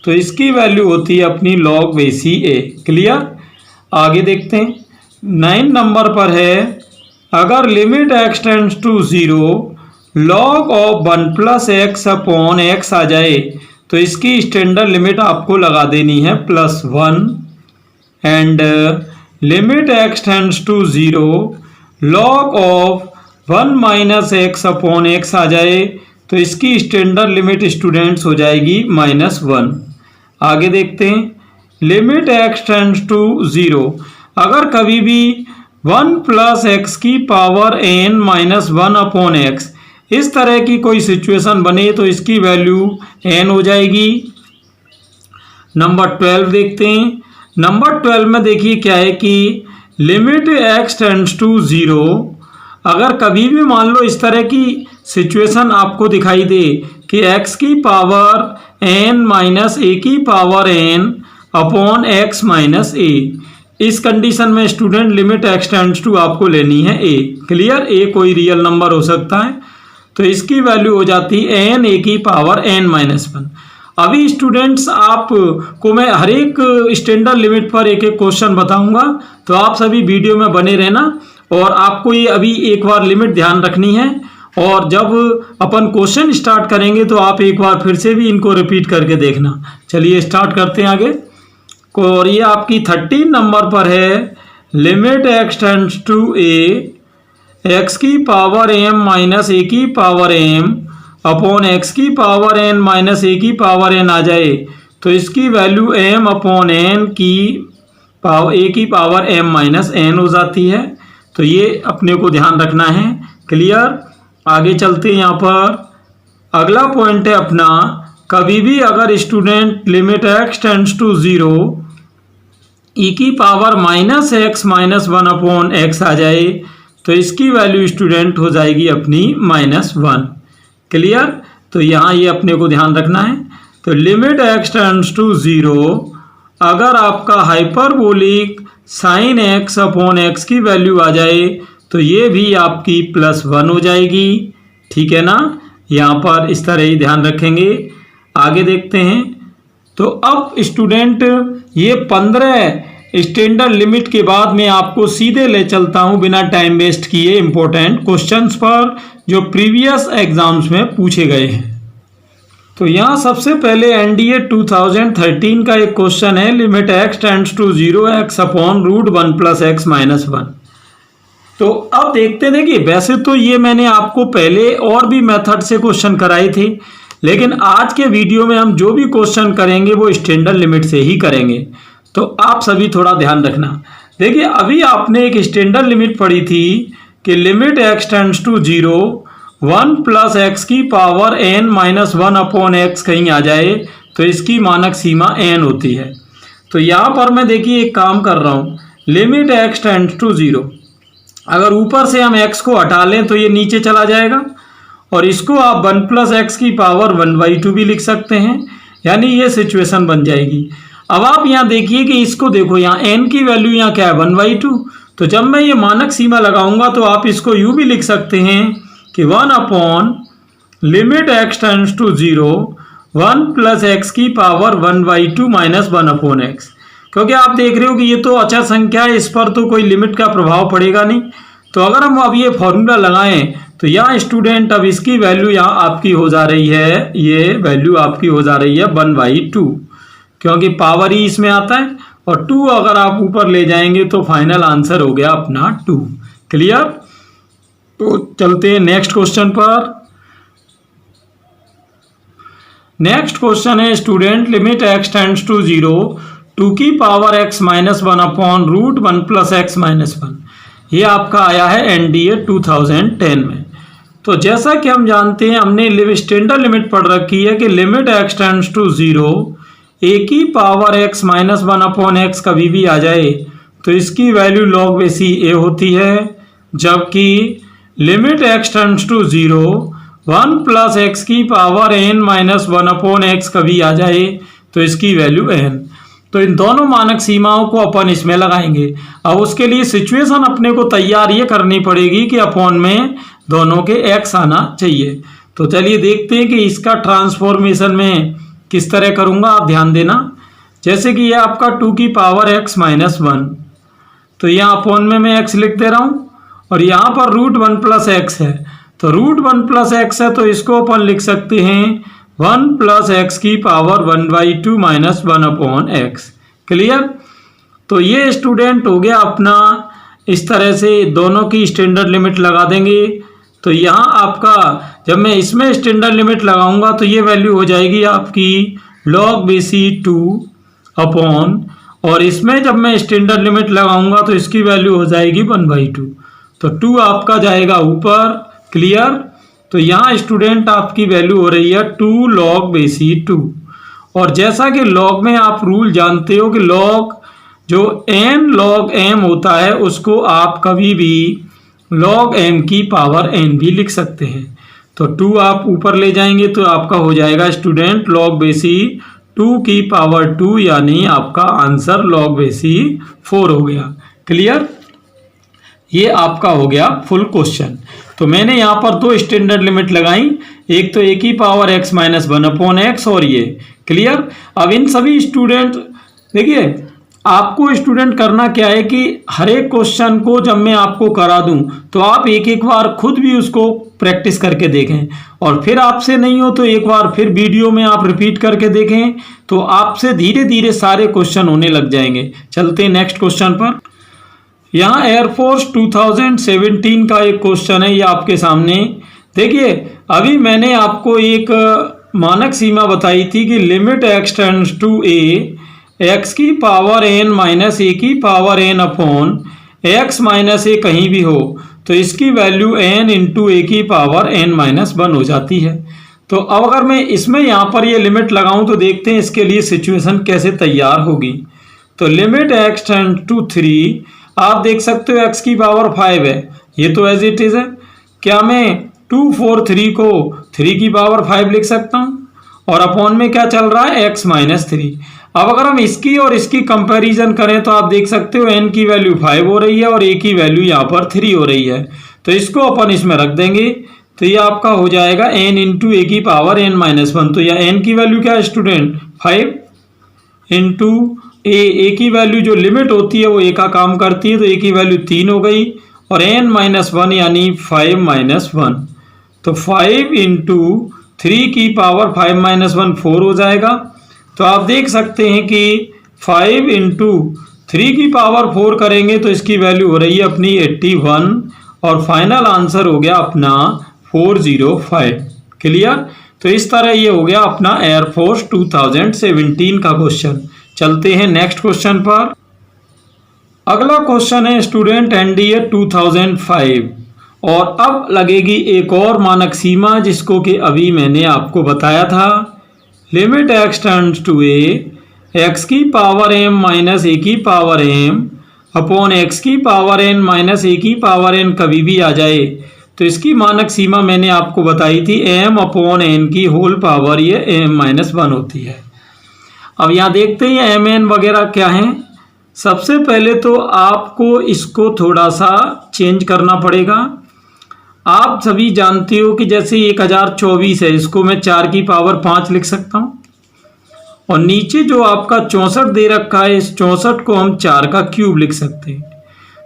तो इसकी वैल्यू होती है अपनी log बेसी a। क्लियर। आगे देखते हैं, 9 नंबर पर है अगर limit x tends to 0 log of 1 plus x upon x आ जाए तो इसकी स्टैंडर्ड लिमिट आपको लगा देनी है +1। And limit x tends to 0 log of 1 minus x upon x आ जाए तो इसकी स्टैंडर्ड लिमिट स्टूडेंट्स हो जाएगी -1। आगे देखते हैं, लिमिट x टेंड्स टू 0 अगर कभी भी 1 प्लस एक्स की power n minus 1 upon x इस तरह की कोई सिचुएशन बने तो इसकी वैल्यू n हो जाएगी। नंबर 12 देखते हैं। नंबर 12 में देखिए क्या है कि लिमिट x टेंड्स टू 0 अगर कभी भी मान लो इस तरह की सिचुएशन आपको दिखाई दे कि x की पावर n माइनस a की power n upon x minus a, इस कंडीशन में student limit x tends to आपको लेनी है a। क्लियर। a कोई रियल नंबर हो सकता है तो इसकी वैल्यू हो जाती है n a की पावर n माइनस 1। अभी स्टूडेंट्स आपको मैं हर एक स्टैंडर्ड लिमिट पर एक एक क्वेश्चन बताऊंगा तो आप सभी वीडियो में बने रहना। और आपको ये अभी एक बार लिमिट ध्यान रखनी है और जब अपन क्वेश्चन स्टार्ट करेंगे तो आप एक बार फिर से भी इनको रिपीट करके देखना। चलिए स्टार्ट करते हैं आगे। और ये आपकी 13 नंबर पर है limit x tends to a x की पावर m माइनस a की पावर m अपॉन x की पावर n माइनस a की पावर n आ जाए तो इसकी वैल्यू m अपॉन n की पावर a की पावर m माइनस n हो जाती है। तो ये अपने को ध्यान रखना है। क्लियर। आगे चलते हैं। यहाँ पर अगला पॉइंट है अपना, कभी भी अगर student limit x tends to 0 e की power minus x minus 1 upon x आ जाए तो इसकी वैल्यू स्टूडेंट हो जाएगी अपनी -1। क्लियर। तो यहाँ ये अपने को ध्यान रखना है। तो लिमिट x टेंड्स टू 0 अगर आपका hyperbolic sine x upon x की वैल्यू आ जाए तो ये भी आपकी +1 हो जाएगी। ठीक है ना। यहाँ पर इस तरह ही ध्यान रखेंगे। आगे देखते हैं। तो अब स्टूडेंट ये 15 स्टैंडर्ड लिमिट के बाद मैं आपको सीधे ले चलता हूँ बिना टाइम वेस्ट किए इम्पोर्टेंट क्वेश्चंस पर जो प्रीवियस एग्जाम्स में पूछे गए हैं। तो यहाँ सबसे पहले एनडीए 2013 का एक क्वेश्चन है limit x tends to 0 x upon root 1 plus x minus 1। तो अब देखते थे कि वैसे तो ये मैंने आपको पहले और भी मेथड से क्वेश्चन कराए थे, लेकिन आज के वीडियो में हम जो भी क्वेश्चन करेंगे वो स्टैंडर्ड लिमिट से ही करेंगे। तो आप सभी थोड़ा ध्यान रखना। देखिए अभी आपने एक स्टैंडर्ड लिमिट पढ़ी थी कि limit x tends to 0 1 plus x की power n minus 1 upon x कहीं आ जाए तो इसकी मानक सीमा n होती है। तो यहाँ पर मैं देखिए एक काम कर रहा हूँ, लिमिट x टेंड्स टू 0 अगर ऊपर से हम x को हटा लें तो ये नीचे चला जाएगा और इसको आप 1 प्लस एक्स की पावर 1/2 भी लिख सकते हैं, यानी ये सिचुएशन बन जाएगी। अब आप यहाँ देखिए कि इसको देखो, यहाँ n की वैल्यू यहाँ क्या है 1/2। तो जब मैं ये मानक सीमा लगाऊंगा तो आप इसको यूं भी लिख सकते हैं कि 1 upon limit x tends to 0 1 plus x की पावर 1/2 माइनस 1 अपॉन एक्स। क्योंकि आप देख रहे हो कि ये तो अचर संख्या है, इस पर तो कोई लिमिट का प्रभाव पड़ेगा नहीं। तो अगर हम अब ये फॉर्मूला लगाएं तो यहाँ स्टूडेंट अब इसकी वैल्यू यहाँ आपकी हो जा रही है, ये वैल्यू आपकी हो जा रही है 1/2, क्योंकि पावर ही इसमें आता है और 2 अगर आप ऊपर ले जाएंगे तो फाइनल आंसर हो गया अपना 2। क्लियर? तो चलते हैं नेक्स्ट क्वेश्चन पर। नेक्स्ट क्वेश्चन है student limit x tends to 0 2 की power x minus 1 upon root 1 plus x minus 1। ये आपका आया है एनडीए 2010 में। तो जैसा कि हम जानते हैं, हमने स्टैंडर्ड लिमिट पढ़ रखी है कि limit x tends to 0 a की power x minus 1 upon x कभी भी आ जाए तो इसकी वैल्यू log बेसी a होती है, जबकि limit x tends to 0 1 plus x की power n minus 1 upon x कभी आ जाए तो इसकी वैल्यू n। तो इन दोनों मानक सीमाओं को अपन इसमें लगाएंगे। अब उसके लिए सिचुएशन अपने को तैयार ये करनी पड़ेगी कि अपॉन में दोनों के x आना चाहिए। तो चलिए देखते हैं कि इसका ट्रांसफॉर्मेशन में किस तरह करूँगा, आप ध्यान देना। जैसे कि ये आपका 2 की पावर x माइनस 1, तो यहाँ अपॉन में मैं x लिख दे रहा हूँ और यहाँ पर रूट 1 प्लस एक्स है। तो रूट 1 प्लस एक्स है तो इसको अपन लिख सकते हैं 1 प्लस एक्स की power 1/2 minus 1 upon x. Clear? तो ये स्टूडेंट हो गया अपना, इस तरह से दोनों की स्टैंडर्ड लिमिट लगा देंगे। तो यहाँ आपका जब मैं इसमें स्टैंडर्ड लिमिट लगाऊंगा तो ये वैल्यू हो जाएगी आपकी log बेसी 2 अपॉन, और इसमें जब मैं स्टैंडर्ड लिमिट लगाऊंगा तो इसकी वैल्यू हो जाएगी 1/2। तो 2 आपका जाएगा ऊपर। क्लियर? तो यहाँ स्टूडेंट आपकी वैल्यू हो रही है 2 log बेसी 2। और जैसा कि log में आप रूल जानते हो कि log जो n log m होता है उसको आप कभी भी log m की पावर n भी लिख सकते हैं। तो 2 आप ऊपर ले जाएंगे तो आपका हो जाएगा स्टूडेंट log बेसी 2 की पावर 2, यानी आपका आंसर log बेसी 4 हो गया। क्लियर? ये आपका हो गया फुल क्वेश्चन। तो मैंने यहाँ पर 2 स्टैंडर्ड लिमिट लगाई, एक तो a की power x minus 1 upon x और ये। क्लियर? अब इन सभी स्टूडेंट देखिए, आपको स्टूडेंट करना क्या है कि हर एक क्वेश्चन को जब मैं आपको करा दूं तो आप एक एक बार खुद भी उसको प्रैक्टिस करके देखें, और फिर आपसे नहीं हो तो एक बार फिर वीडियो में आप रिपीट करके देखें, तो आपसे धीरे धीरे सारे क्वेश्चन होने लग जाएंगे। चलते हैं नेक्स्ट क्वेश्चन पर। यहाँ एयरफोर्स 2017 का एक क्वेश्चन है, ये आपके सामने देखिए। अभी मैंने आपको एक मानक सीमा बताई थी कि limit x tends to a x की पावर n माइनस a की power n upon x minus a कहीं भी हो तो इसकी वैल्यू n इंटू a की पावर n माइनस 1 हो जाती है। तो अब अगर मैं इसमें यहाँ पर ये लिमिट लगाऊं तो देखते हैं इसके लिए सिचुएशन कैसे तैयार होगी। तो लिमिट x टेंड्स टू 3, आप देख सकते हो x की पावर 5 है, ये तो एज इट इज है। क्या मैं 2 4 3 को 3 की पावर 5 लिख सकता हूँ, और अपॉन में क्या चल रहा है x माइनस 3। अब अगर हम इसकी और इसकी कंपैरिजन करें तो आप देख सकते हो n की वैल्यू 5 हो रही है और a की वैल्यू यहाँ पर 3 हो रही है। तो इसको अपन इसमें रख देंगे तो ये आपका हो जाएगा n इंटू a की पावर n माइनस 1। तो यह n की वैल्यू क्या है स्टूडेंट 5 इंटू a की वैल्यू जो लिमिट होती है वो a का काम करती है, तो a की वैल्यू 3 हो गई, और n माइनस 1 यानी 5 माइनस 1। तो 5 इंटू 3 की पावर 5 माइनस 1 4 हो जाएगा। तो आप देख सकते हैं कि 5 इंटू 3 की पावर 4 करेंगे तो इसकी वैल्यू हो रही है अपनी 81, और फाइनल आंसर हो गया अपना 405। क्लियर? तो इस तरह ये हो गया अपना एयरफोर्स 2017 का क्वेश्चन। चलते हैं नेक्स्ट क्वेश्चन पर। अगला क्वेश्चन है स्टूडेंट एनडीए 2005, और अब लगेगी एक और मानक सीमा जिसको कि अभी मैंने आपको बताया था। Limit x tends to a x की पावर m माइनस a की पावर m अपॉन x की पावर n माइनस a की पावर n कभी भी आ जाए तो इसकी मानक सीमा मैंने आपको बताई थी m अपॉन n की होल पावर, ये m माइनस 1 होती है। अब यहाँ देखते हैं एम एन वगैरह क्या है। सबसे पहले तो आपको इसको थोड़ा सा चेंज करना पड़ेगा। आप सभी जानते हो कि जैसे 1024 है, इसको मैं 4 की पावर 5 लिख सकता हूँ, और नीचे जो आपका 64 दे रखा है, इस 64 को हम 4 का क्यूब लिख सकते हैं।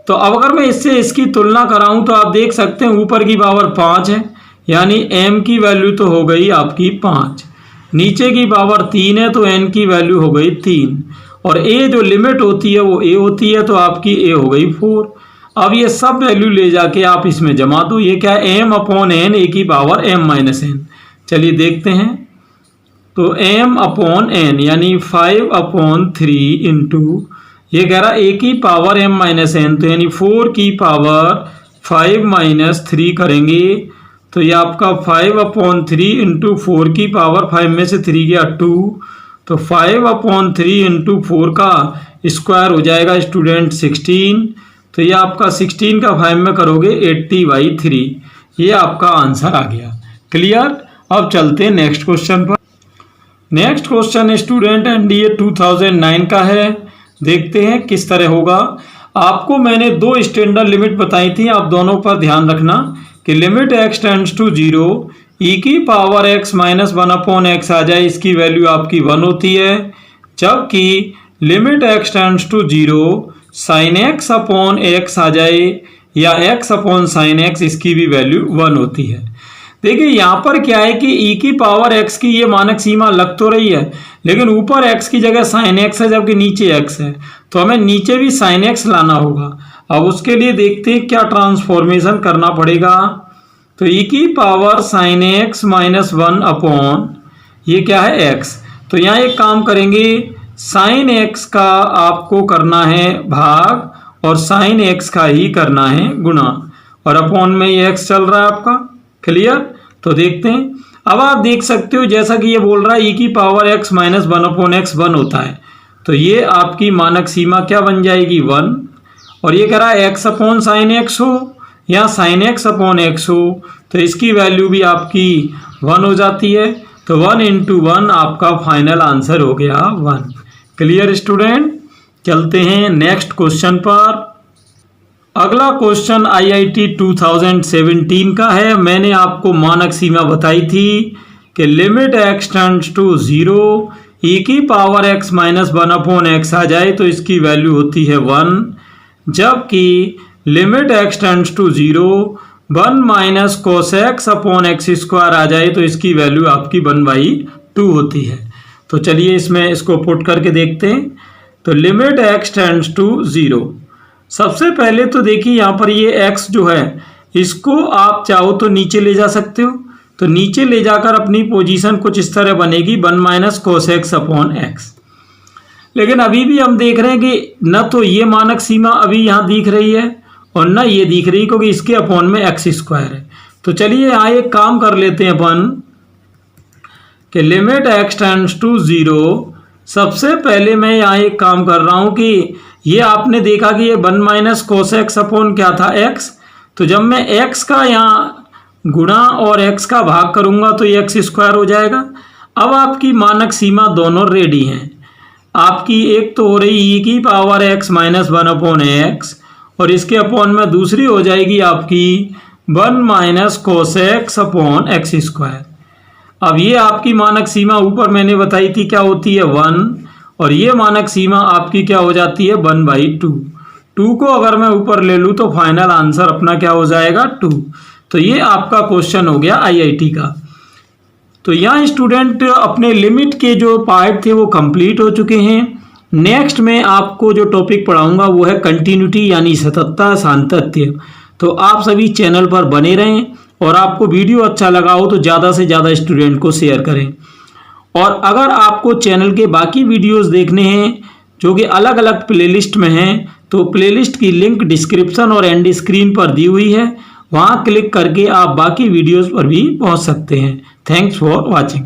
तो अब अगर मैं इससे इसकी तुलना कराऊं तो आप देख सकते हैं ऊपर की पावर 5 है, यानी m की वैल्यू तो हो गई आपकी 5, नीचे की पावर 3 है तो n की वैल्यू हो गई 3, और a जो लिमिट होती है वो a होती है, तो आपकी a हो गई 4। अब ये सब वैल्यू ले जाके आप इसमें जमा दो। ये क्या है, m अपॉन n a की पावर m माइनस n। चलिए देखते हैं, तो m अपॉन n यानी 5/3 इंटू ये कह रहा a की पावर m माइनस n, तो यानी 4 की पावर 5 माइनस 3 करेंगे तो ये आपका 5/3 इंटू 4 की पावर 5 में से 3 गया 2, तो 5/3 इंटू 4 का स्क्वायर हो जाएगा स्टूडेंट 16, तो ये आपका 16 का 5 में करोगे 80/3। ये आपका आंसर आ गया। क्लियर। अब चलते हैं नेक्स्ट क्वेश्चन पर। नेक्स्ट क्वेश्चन है स्टूडेंट एनडीए 2009 का है। देखते हैं किस तरह होगा। आपको मैंने 2 स्टैंडर्ड लिमिट बताई थी, आप दोनों पर ध्यान रखना कि limit x tends to 0 e की पावर x माइनस 1/x आ जाए, इसकी वैल्यू आपकी 1 होती है, जबकि limit x tends to 0 sine x upon x आ जाए या x अपॉन साइन x, इसकी भी वैल्यू 1 होती है। देखिए यहाँ पर क्या है कि e की पावर x की ये मानक सीमा लग तो रही है, लेकिन ऊपर x की जगह साइन x है जबकि नीचे x है, तो हमें नीचे भी साइन x लाना होगा। अब उसके लिए देखते हैं क्या ट्रांसफॉर्मेशन करना पड़ेगा। तो e की power sine x minus 1 upon ये क्या है x, तो यहाँ एक काम करेंगे, साइन x का आपको करना है भाग और साइन x का ही करना है गुणा, और अपॉन में ये x चल रहा है आपका। क्लियर। तो देखते हैं, अब आप देख सकते हो जैसा कि ये बोल रहा है e की पावर x माइनस 1/x 1 होता है, तो ये आपकी मानक सीमा क्या बन जाएगी 1, और ये कह रहा है x अपॉन साइन x हो या साइन x अपॉन x हो, तो इसकी वैल्यू भी आपकी 1 हो जाती है, तो 1 इंटू 1 आपका फाइनल आंसर हो गया 1। Clear student. चलते हैं नेक्स्ट क्वेश्चन पर। अगला क्वेश्चन IIT 2017 का है। मैंने आपको मानक सीमा बताई थी कि limit x tends to 0 e की पावर x माइनस 1/x आ जाए तो इसकी वैल्यू होती है 1, जबकि limit x tends to 0 1 minus cos x upon x square आ जाए तो इसकी वैल्यू आपकी 1/2 होती है। तो चलिए इसमें इसको पुट करके देखते हैं। तो लिमिट x टेंड्स टू 0, सबसे पहले तो देखिए यहाँ पर ये x जो है इसको आप चाहो तो नीचे ले जा सकते हो, तो नीचे ले जाकर अपनी पोजीशन कुछ इस तरह बनेगी 1 minus cos x upon x. लेकिन अभी भी हम देख रहे हैं कि न तो ये मानक सीमा अभी यहाँ दिख रही है और न ये दिख रही, क्योंकि इसके अपॉन में एक्स स्क्वायर है। तो चलिए यहाँ एक काम कर लेते हैं अपन कि लिमिट x टेंड्स टू 0, सबसे पहले मैं यहाँ एक काम कर रहा हूँ कि ये आपने देखा कि ये 1 माइनस कोस एक्स अपॉन क्या था x, तो जब मैं x का यहाँ गुणा और x का भाग करूँगा तो ये एक्स स्क्वायर हो जाएगा। अब आपकी मानक सीमा दोनों रेडी हैं। आपकी एक तो हो रही e की पावर x माइनस 1/x और इसके अपॉन में दूसरी हो जाएगी आपकी 1 minus cos x upon x square. अब ये आपकी मानक सीमा ऊपर मैंने बताई थी क्या होती है 1, और ये मानक सीमा आपकी क्या हो जाती है 1/2। 2 को अगर मैं ऊपर ले लूँ तो फाइनल आंसर अपना क्या हो जाएगा 2। तो ये आपका क्वेश्चन हो गया IIT का। तो यहाँ स्टूडेंट अपने लिमिट के जो पार्ट थे वो कंप्लीट हो चुके हैं। नेक्स्ट में आपको जो टॉपिक पढ़ाऊंगा वो है कंटिन्यूटी यानी सततता सातत्य। तो आप सभी चैनल पर बने रहें, और आपको वीडियो अच्छा लगा हो तो ज़्यादा से ज़्यादा स्टूडेंट को शेयर करें। और अगर आपको चैनल के बाकी वीडियोस देखने हैं जो कि अलग अलग प्लेलिस्ट में हैं, तो प्लेलिस्ट की लिंक डिस्क्रिप्शन और एंड स्क्रीन पर दी हुई है, वहाँ क्लिक करके आप बाकी वीडियोस पर भी पहुँच सकते हैं। Thanks for watching.